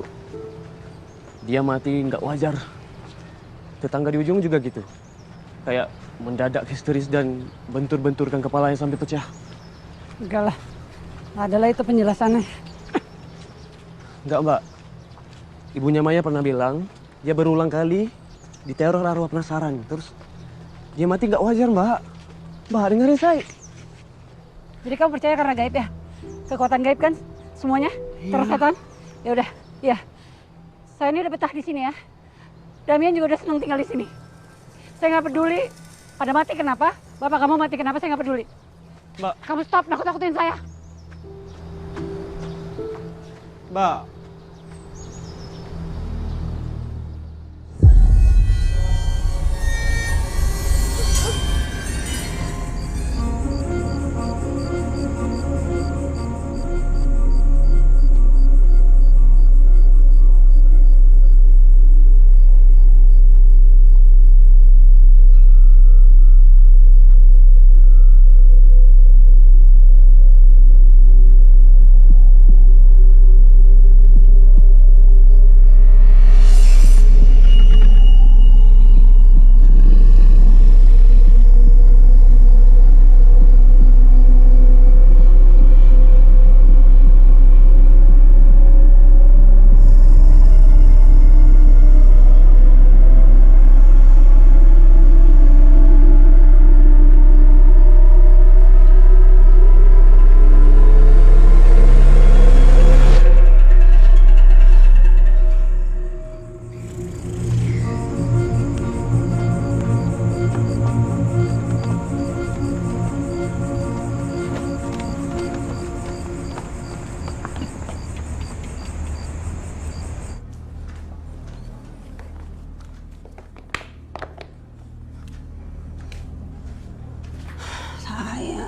dia mati nggak wajar. Tetangga di ujung juga gitu. Kayak mendadak histeris dan bentur-benturkan kepalanya sampai pecah. Enggak lah. Adalah itu penjelasannya. Enggak, Mbak. Ibunya Maya pernah bilang dia berulang kali diteror arwah penasaran. Terus dia mati nggak wajar, Mbak. Mbak, dengerin saya. Jadi kamu percaya karena gaib ya? Kekuatan gaib kan semuanya? Terus setan? Ya udah, iya. Saya ini udah betah di sini ya. Damian juga udah senang tinggal di sini. Saya nggak peduli pada mati kenapa, bapak kamu mati kenapa, saya nggak peduli. Mbak. Kamu stop nakut-nakutin saya. Mbak.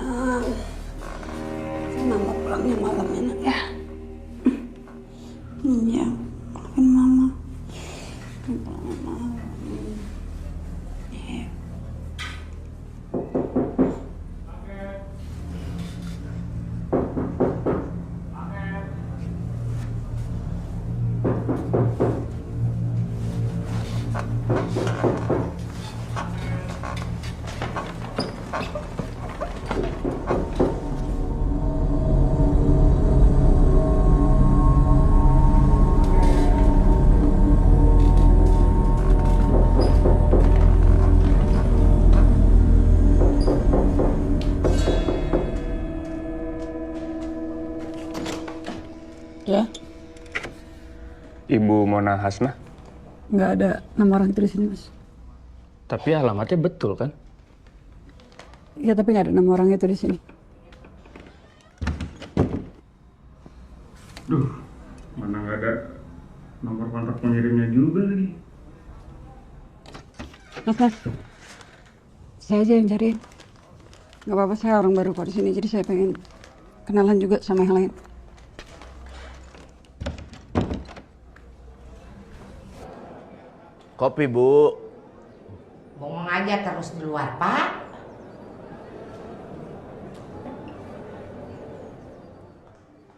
sayang. Mama pulangnya malam enak ya. Iya, kan mama. Pulangnya malam. Iya. Ya, Ibu Mona Hasnah? nggak ada nama orang itu di sini, Mas. Tapi alamatnya betul kan? Ya, tapi nggak ada nama orang itu di sini. Duh, mana nggak ada nomor kontak pengirimnya juga lagi. Mas, saya aja yang cariin. Nggak apa-apa, saya orang baru kok di sini, jadi saya pengen kenalan juga sama yang lain. Kopi, Bu. Ngomong aja terus di luar, Pak.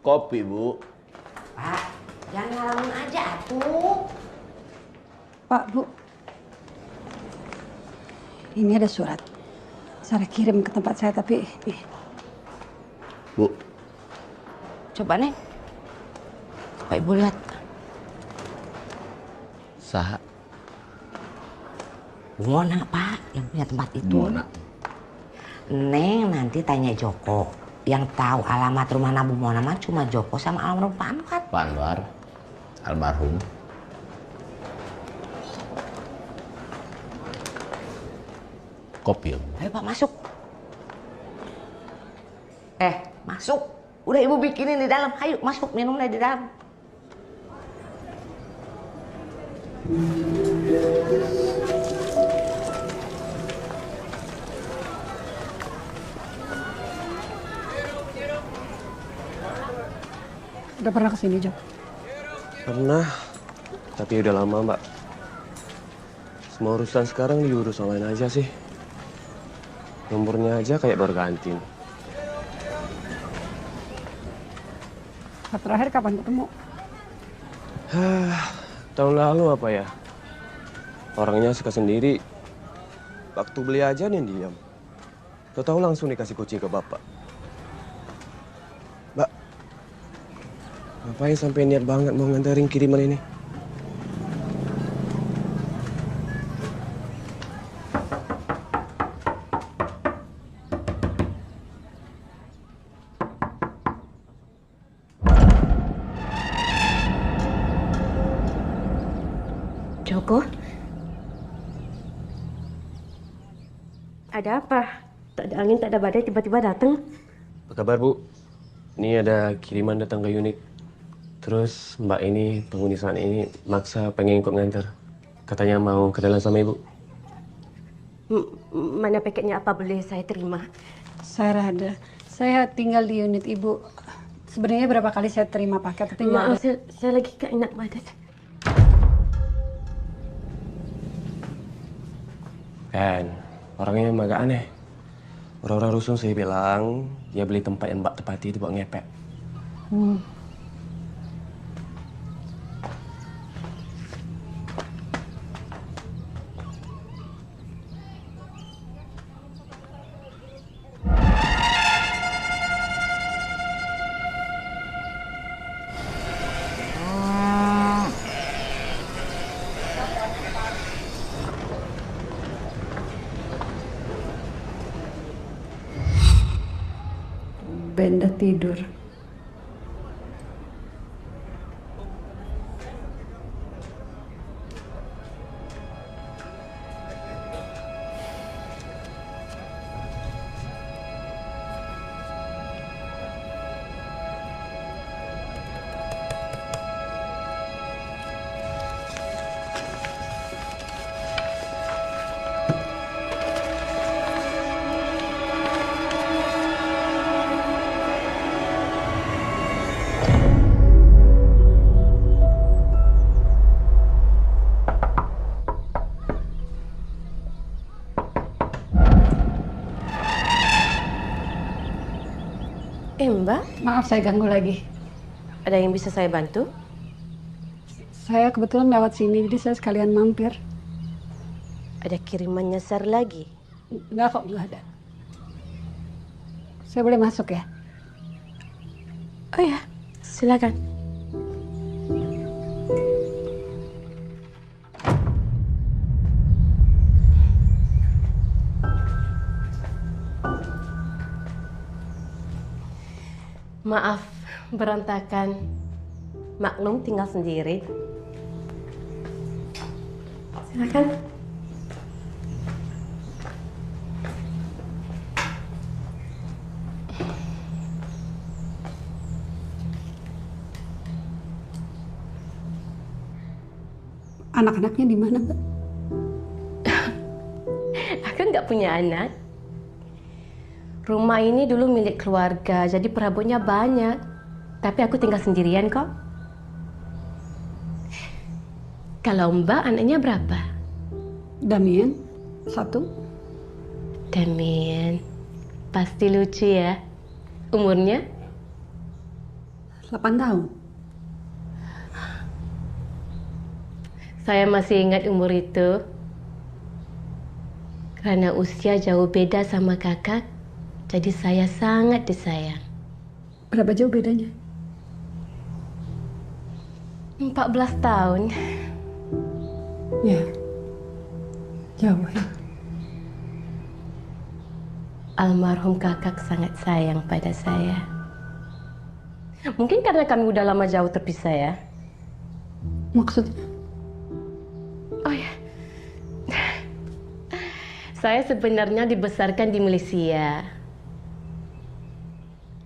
Kopi, Bu. Pak, jangan ngalamin aja atuh. Pak, Bu. Ini ada surat. Saya kirim ke tempat saya, tapi... Bu. Coba, Neng. Pak Ibu lihat. Saha? Bu Mona, Pak, yang punya tempat itu. Mona. Neng nanti tanya Joko. Yang tahu alamat rumah Bu Mona mah cuma Joko sama almarhum Pak Anwar. Pak Anwar. Almarhum. Kopi, Bu. Ayo Pak, masuk. Masuk. Udah Ibu bikinin di dalam. Ayo masuk, minumnya di dalam. Udah pernah kesini, Jok? Pernah, tapi udah lama, Mbak. Semua urusan sekarang diurus online aja sih. Nomornya aja kayak baru ganti. Terakhir kapan ketemu? Tahun lalu apa ya? Orangnya suka sendiri. Waktu beli aja nih diam. Tahu langsung dikasih kucing ke bapak. Mbak, ngapain sampai niat banget mau nganterin kiriman ini? Joko? Ada apa? Tak ada angin, tak ada badai, tiba-tiba datang. Apa kabar, Bu? Ini ada kiriman datang ke unit. Terus Mbak ini, penghuni sana ini maksa pengen ikut nganter. Katanya mau kenalan sama Ibu. Mana paketnya, apa boleh saya terima? Saya Rada. Saya tinggal di unit Ibu. Sebenarnya berapa kali saya terima paket, tapi nggak Maaf, ada. saya lagi gak enak badan. Kan, orangnya emang agak aneh. Orang-orang rusun saya bilang, dia beli tempat yang Mbak tepati itu buat ngepet. Benda tidur. Mbak, Maaf saya ganggu lagi. ada yang bisa saya bantu? Saya kebetulan lewat sini, jadi saya sekalian mampir. Ada kiriman nyasar lagi? Enggak kok, enggak ada. Saya boleh masuk ya? Oh ya, silakan. Maaf, berantakan. Maklum tinggal sendiri. Silakan. Anak-anaknya di mana, Mbak? Aku nggak punya anak. Rumah ini dulu milik keluarga, jadi perabotnya banyak. Tapi aku tinggal sendirian kok. Kalau Mbak anaknya berapa? Damien, 1. Damien, pasti lucu ya. Umurnya? 8 tahun. Saya masih ingat umur itu. Karena usia jauh beda sama kakak, jadi saya sangat disayang. Berapa jauh bedanya? 14 tahun. Ya, jauh ya. Almarhum kakak sangat sayang pada saya. Mungkin karena kami udah lama jauh terpisah ya. Maksudnya? Oh ya, saya sebenarnya dibesarkan di Malaysia.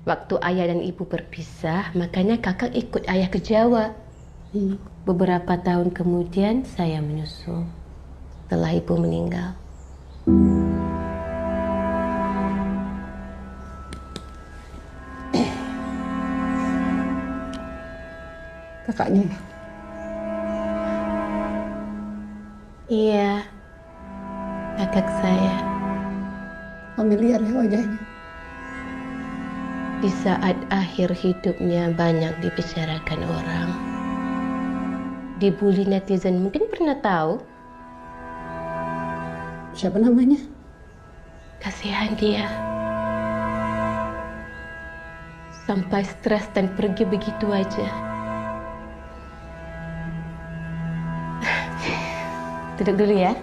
Waktu ayah dan ibu berpisah, makanya kakak ikut ayah ke Jawa. Beberapa tahun kemudian saya menyusul setelah ibu meninggal. Kakaknya? Iya, kakak saya. Familiar ya wajahnya? Di saat akhir hidupnya banyak dibicarakan orang. Dibully netizen, mungkin pernah tahu? Siapa namanya? Kasihan dia. Sampai stres dan pergi begitu aja. Duduk dulu ya.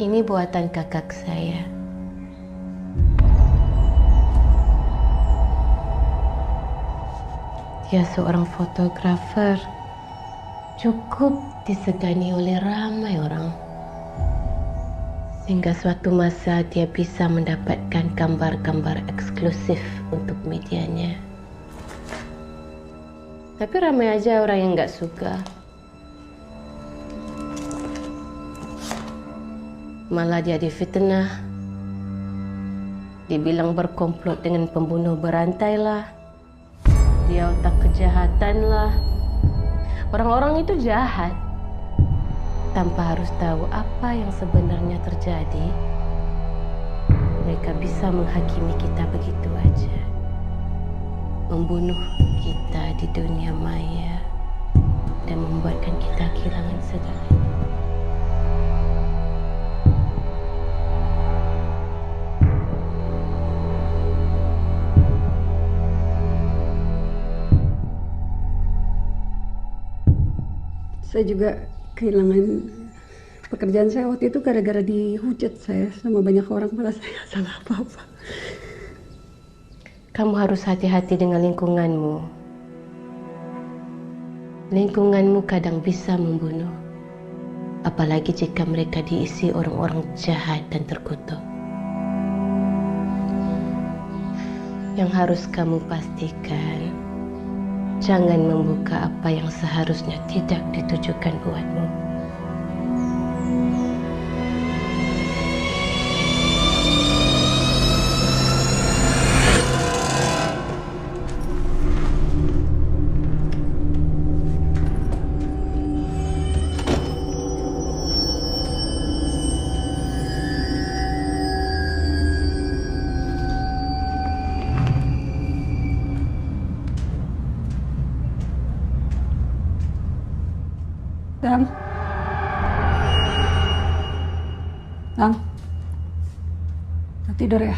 Ini buatan kakak saya. Dia seorang fotografer. Cukup disegani oleh ramai orang. Sehingga suatu masa dia bisa mendapatkan gambar-gambar eksklusif untuk medianya. Tapi ramai aja orang yang nggak suka. Malah dia difitnah. Dibilang berkomplot dengan pembunuh berantai lah. Dia otak kejahatan lah. Orang-orang itu jahat. Tanpa harus tahu apa yang sebenarnya terjadi, mereka bisa menghakimi kita begitu aja. Membunuh kita di dunia maya dan membuatkan kita kehilangan segalanya. Saya juga kehilangan pekerjaan saya waktu itu gara-gara dihujat saya sama banyak orang, malah saya salah apa-apa. Kamu harus hati-hati dengan lingkunganmu. Lingkunganmu kadang bisa membunuh. Apalagi jika mereka diisi orang-orang jahat dan terkutuk. Yang harus kamu pastikan, jangan membuka apa yang seharusnya tidak ditujukan buatmu. Dang. Dang. Udah tidur ya?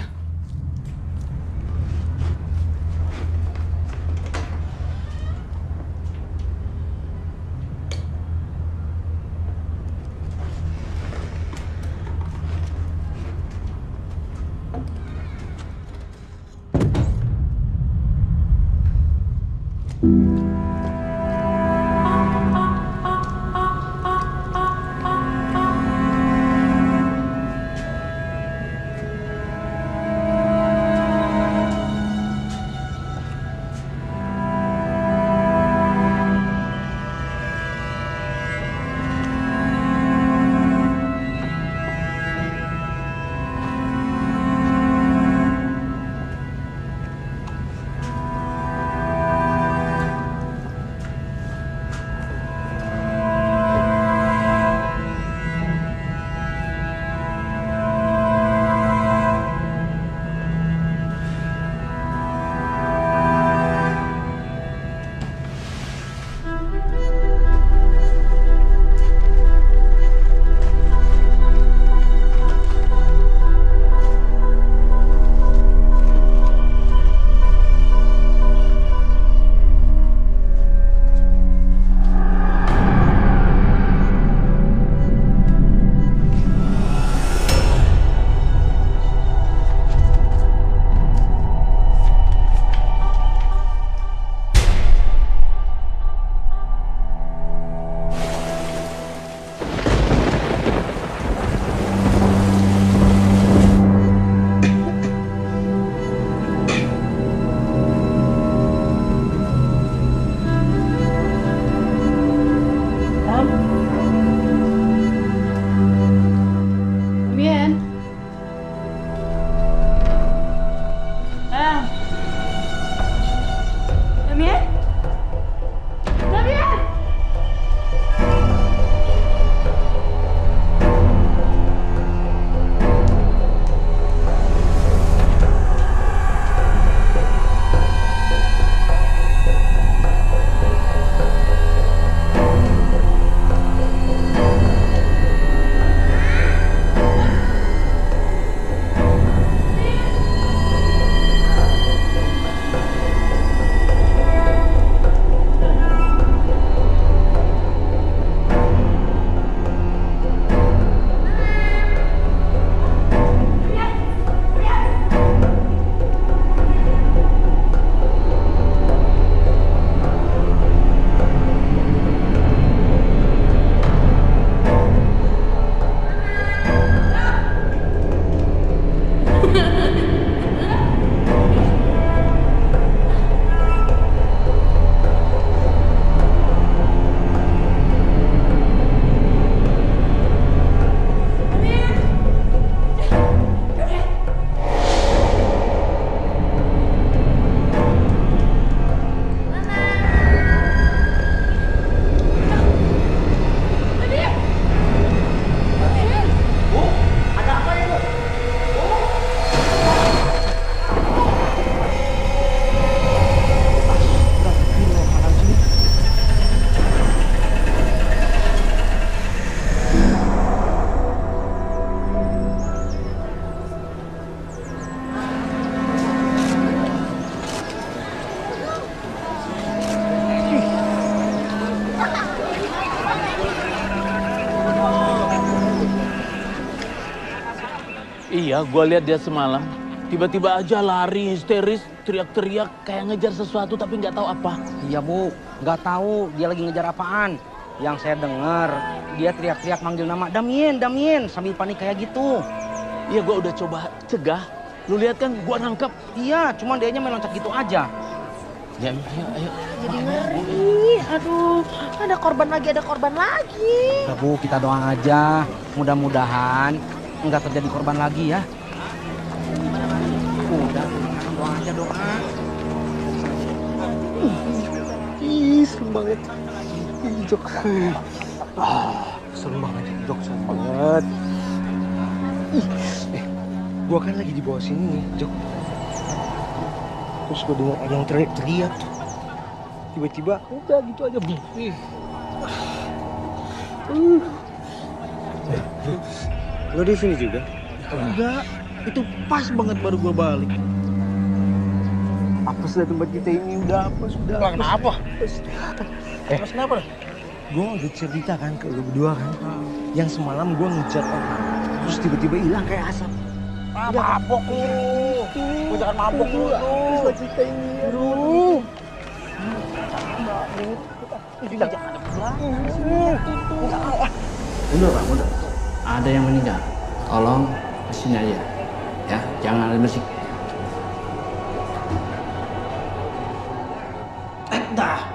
Iya, gua lihat dia semalam. Tiba-tiba aja lari histeris, teriak-teriak kayak ngejar sesuatu tapi nggak tahu apa. Iya Bu, nggak tahu dia lagi ngejar apaan. Yang saya dengar dia teriak-teriak manggil nama Damien, Damien sambil panik kayak gitu. Iya, gua udah coba cegah. Lu lihat kan, gua nangkep. Iya, cuman dianya main loncat gitu aja. Ya, ayo. Jadi ngeri, aduh, ada korban lagi. Udah Bu, kita doa aja. Mudah-mudahan nggak terjadi korban lagi ya. Udah, doa aja doa. Ih, serem banget. Ih, Jok. Serem banget, Jok. Serem banget. Gua kan lagi di bawah sini nih, Jok. Terus gua dengar ada yang teriak-teriak. Tiba-tiba udah gitu aja. Lo di sini juga? Enggak, itu pas banget baru gua balik. Apa sudah tempat kita ini udah apa sudah? Lah, kenapa? Mas kenapa? Gue udah cerita kan ke lu berdua kan, yang semalam gue ngejar orang, terus tiba-tiba hilang kayak asap. Mabok lu. Gua jangan mabok lu. Bisa cerita ini lu. Udah Pak, udah. Ada yang meninggal. Tolong kesini aja. Ya, jangan ada bersih. Dah,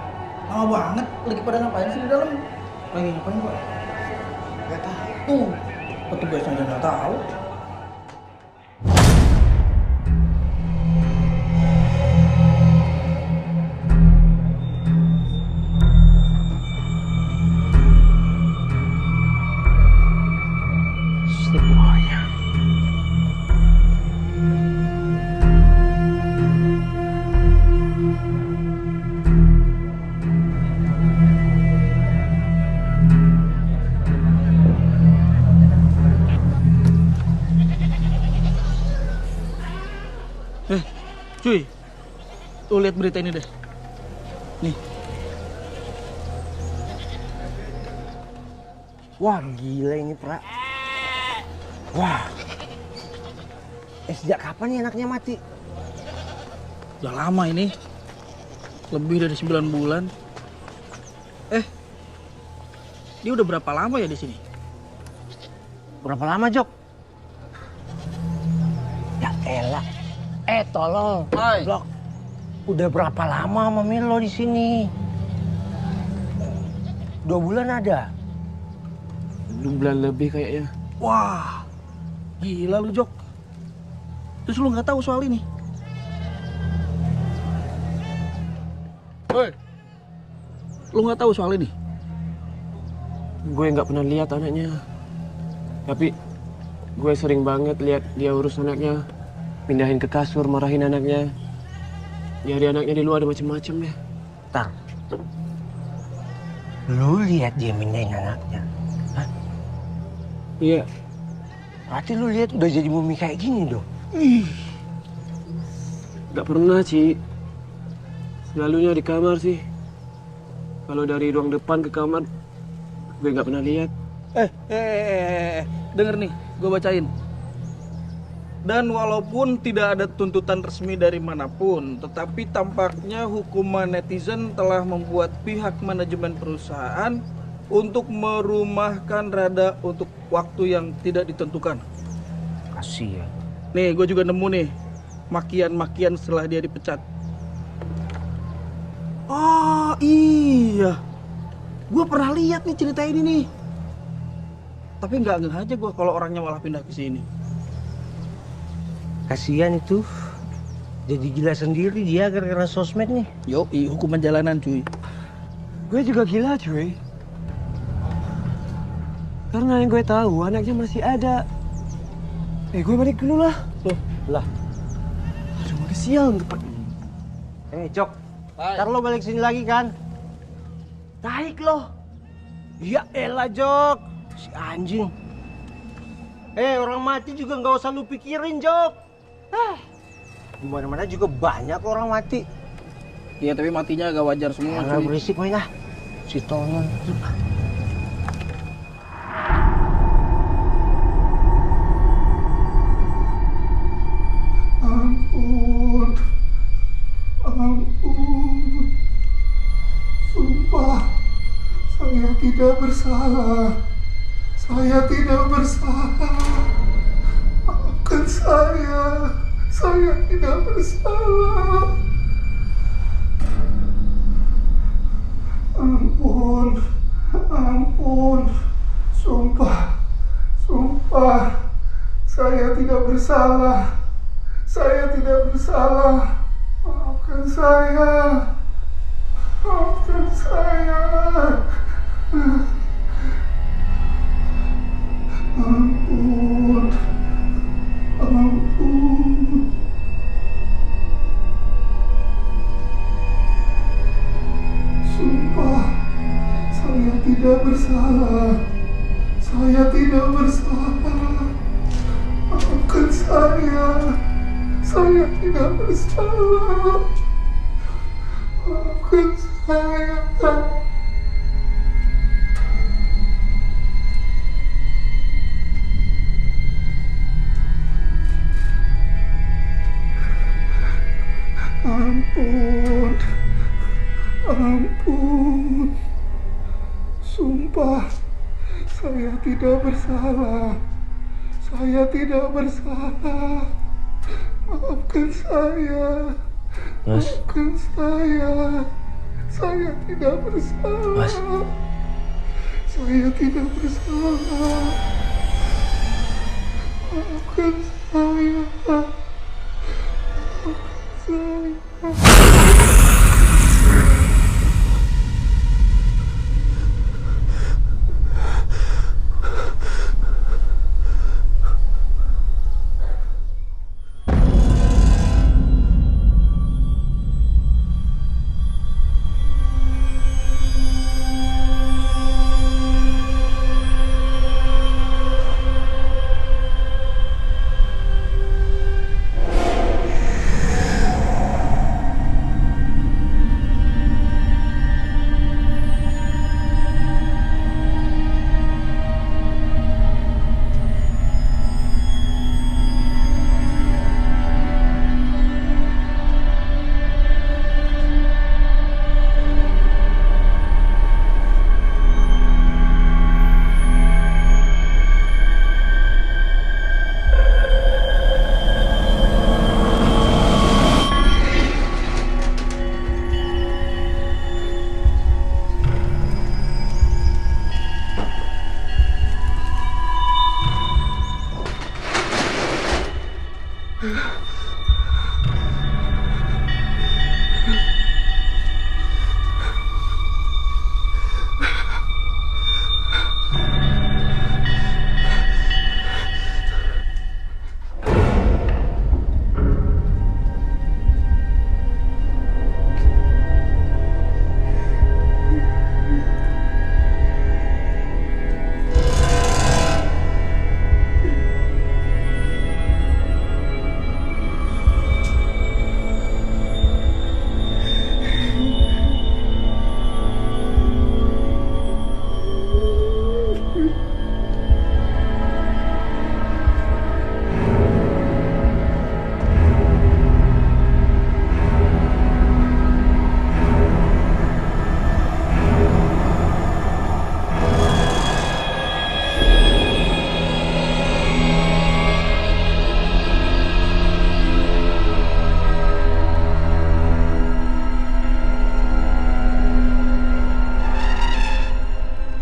lama banget. Lagi pada ngapain sih di dalam? Lagi ngapain Pak? Gak tahu. Petugasnya aja nggak tahu. Cuy, lu lihat berita ini deh. Nih. Wah, gila ini, Pra. Wah. Sejak kapan nih anaknya mati? Udah lama ini. Lebih dari 9 bulan. Dia udah berapa lama ya di sini? Berapa lama, Jok? Ya elah. Tolong. Blok. Udah berapa lama Mami lo di sini? 2 bulan ada? 2 bulan lebih kayaknya. Wah, gila lu Jok. Terus lu nggak tahu soal ini? Hei, lu nggak tahu soal ini? Gue nggak pernah lihat anaknya. Tapi gue sering banget lihat dia urus anaknya. Pindahin ke kasur, marahin anaknya. Nyari anaknya di luar ada macem-macem ya. Tar. Lu lihat dia mindahin anaknya? Hah? Iya. Berarti lu lihat udah jadi mumi kayak gini dong? Gak pernah, Ci. Selalunya di kamar sih. Kalau dari ruang depan ke kamar, gue gak pernah lihat. Denger nih, gue bacain. Dan walaupun tidak ada tuntutan resmi dari manapun, tetapi tampaknya hukuman netizen telah membuat pihak manajemen perusahaan untuk merumahkan Rada untuk waktu yang tidak ditentukan. Kasian. Nih, gue juga nemu nih makian-makian setelah dia dipecat. Oh iya, gue pernah lihat nih cerita ini nih. Tapi nggak ngeh aja gue kalau orangnya malah pindah ke sini. Kasian itu. Jadi gila sendiri dia gara-gara sosmed nih. Yoi, hukuman jalanan cuy. Gue juga gila cuy. Karena yang gue tahu anaknya masih ada. Gue balik dulu lah. Tuh, lah. Aduh, udah siang. Jok. Ntar lo balik sini lagi kan? Tarik lo. Ya elah, Jok. Si anjing. Orang mati juga nggak usah lu pikirin, Jok. Di mana-mana juga banyak orang mati. Iya, tapi matinya agak wajar semua. Jangan berisik, main ah. Si tolong. Ampun. Ampun. Sumpah, saya tidak bersalah. Saya tidak bersalah. Maafkan saya. Saya tidak bersalah. Ampun. Ampun. Sumpah. Sumpah. Saya tidak bersalah. Saya tidak bersalah. Maafkan saya. Maafkan saya. Ampun. Ampun. Sumpah, saya tidak bersalah. bersalah. Saya tidak bersalah. Maafkan saya. Saya tidak bersalah. Maafkan saya. Ampun. Ampun. Sumpah, saya tidak bersalah. Saya tidak bersalah. Maafkan saya. Mas. Maafkan saya. Saya tidak bersalah. Mas. Saya tidak bersalah. Maafkan saya. Maafkan saya.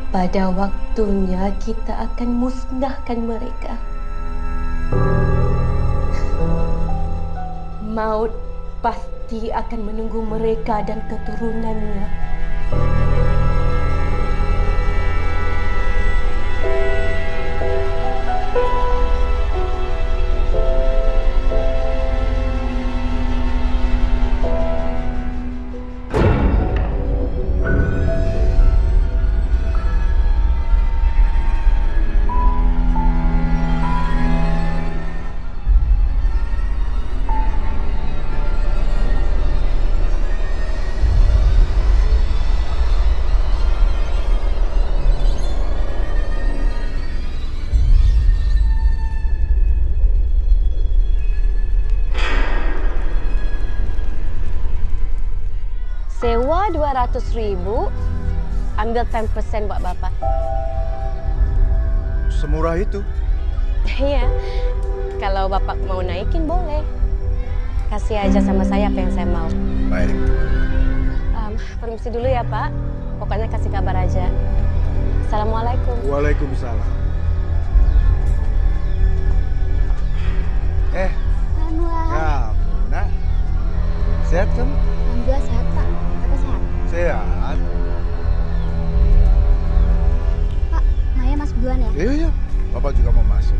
Pada waktunya kita akan musnahkan mereka. Maut pasti akan menunggu mereka dan keturunannya. Sewa 200.000, ambil 10% buat Bapak. Semurah itu? Iya, kalau Bapak mau naikin boleh. Kasih aja sama saya apa yang saya mau. Baik. Permisi dulu ya Pak, pokoknya kasih kabar aja. Assalamualaikum. Waalaikumsalam. Kamu, nak? Sehat kan? Alhamdulillah sehat Pak. Bapak sehat? Sehat. Pak, Maya masuk duluan ya? Iya, Bapak juga mau masuk.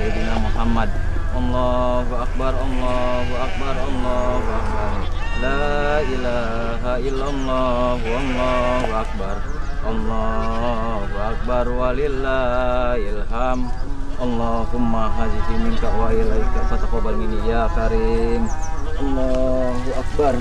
sayyidina Muhammad. Allahu akbar, Allahu akbar, Allahu akbar. La ilaha illallah, wallahu akbar. Allahu akbar walillahil hamd. Allahumma hazihi minka wa ilaika fataqabbal minni ya karim. Allahu akbar.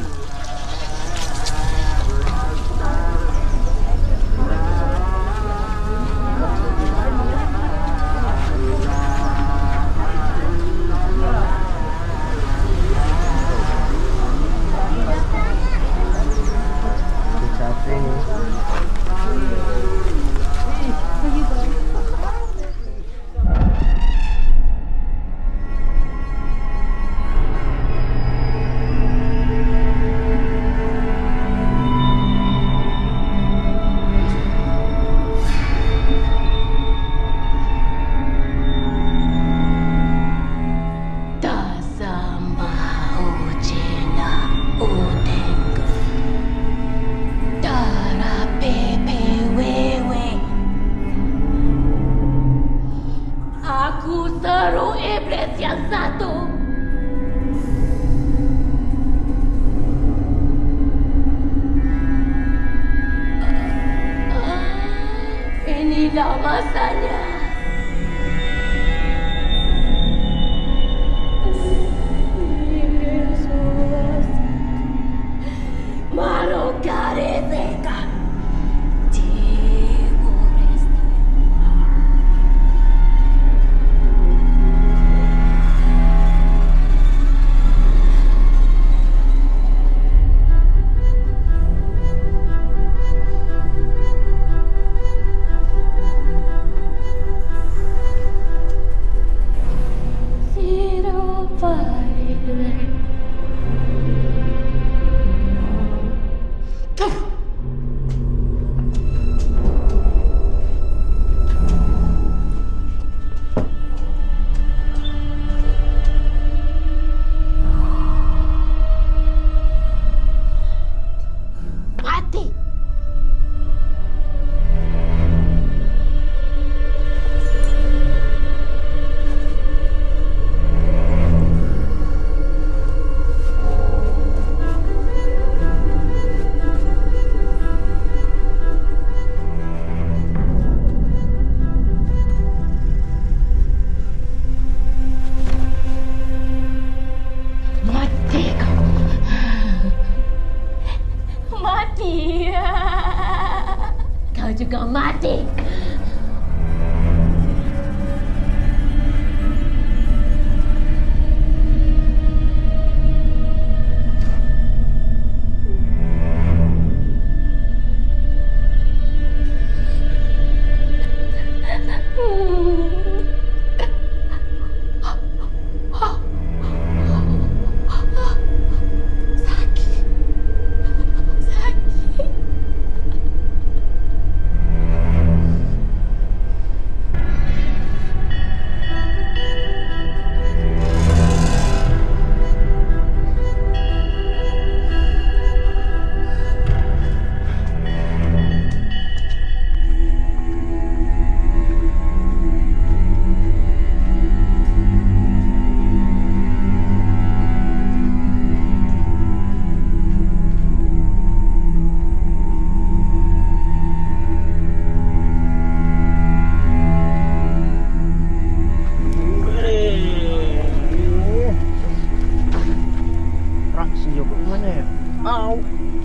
Inilah masanya. Juga mati.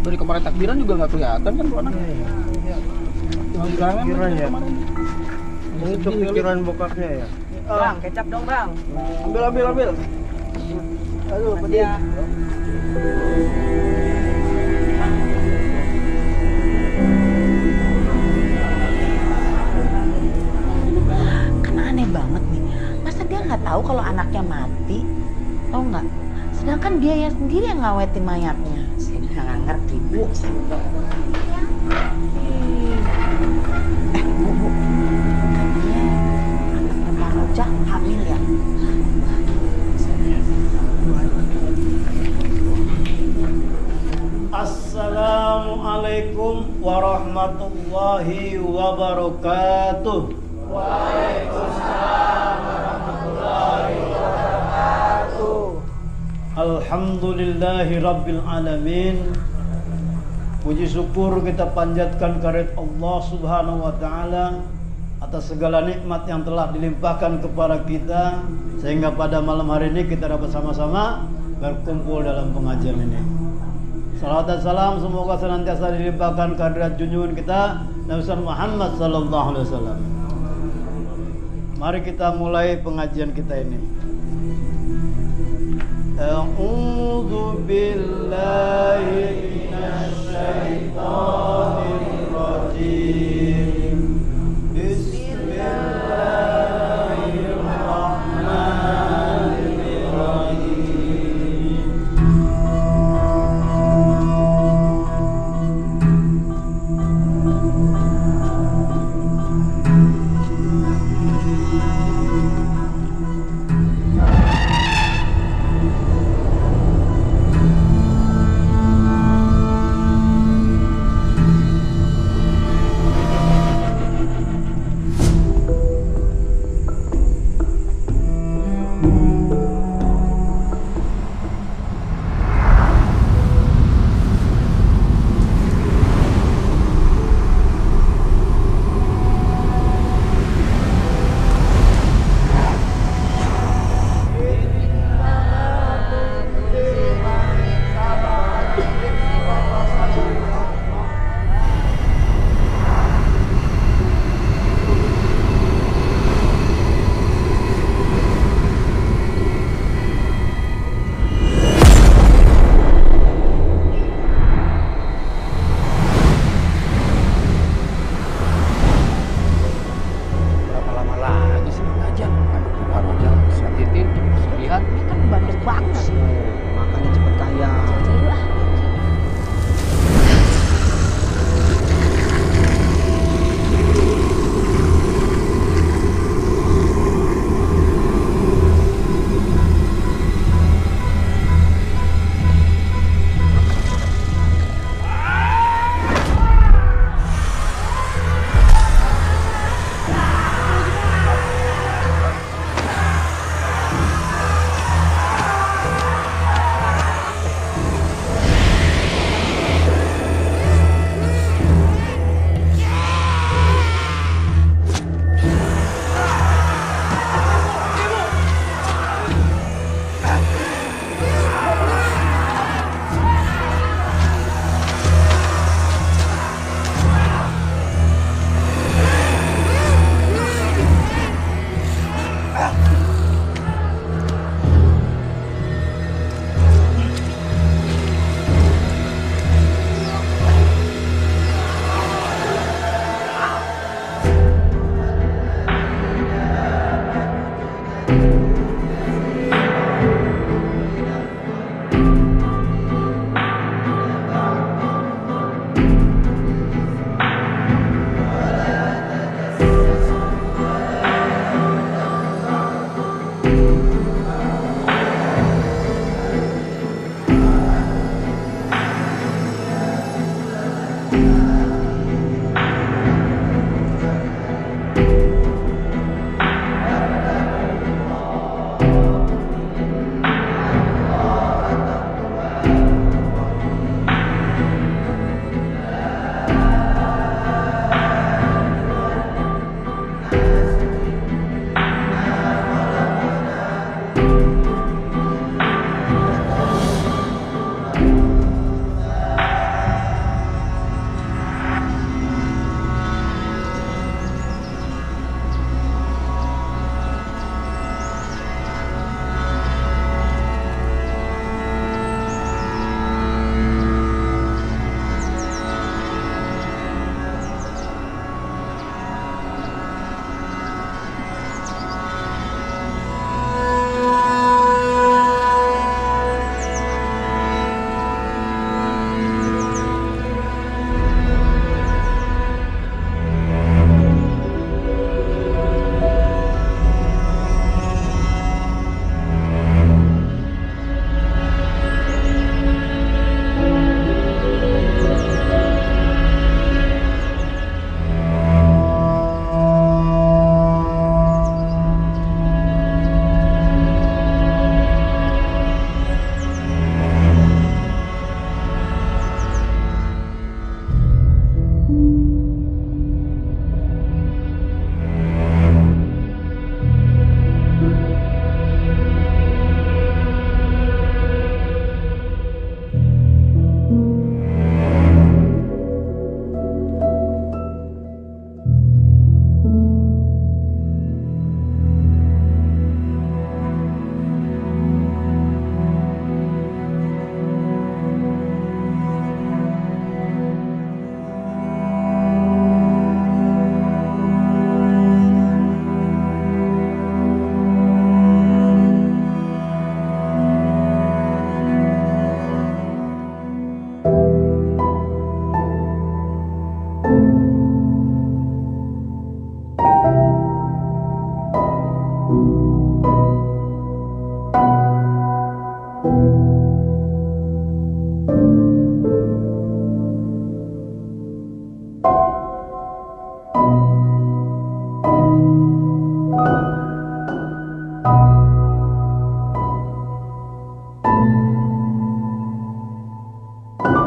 Dari kemarin takbiran juga nggak kelihatan kan tuh anaknya. Pikiran ya. Itu pikiran bokapnya ya. Bang, kecap dong bang. Ambil. Aduh, pedih. Kan aneh banget nih. Masa dia nggak tahu kalau anaknya mati? Tahu nggak? Sedangkan dia ya sendiri yang ngawetin mayatnya. Saya nggak ngerti, Bu. Bu. Katanya anaknya Bang Ojak hamil ya? Assalamualaikum warahmatullahi wabarakatuh. Waalaikumsalam warahmatullahi Alhamdulillahi Rabbil Alamin. Puji syukur kita panjatkan kehadirat Allah Subhanahu wa Ta'ala atas segala nikmat yang telah dilimpahkan kepada kita, sehingga pada malam hari ini kita dapat sama-sama berkumpul dalam pengajian ini. Salawat dan salam semoga senantiasa dilimpahkan kehadirat junjungan kita Nabi Muhammad sallallahu alaihi wasallam. Mari kita mulai pengajian kita ini. A'udzu billahi minasy syaithanir rajim. Bismillahirrahmanirrahim.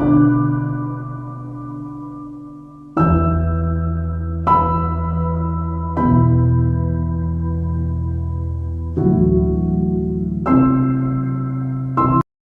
Pak.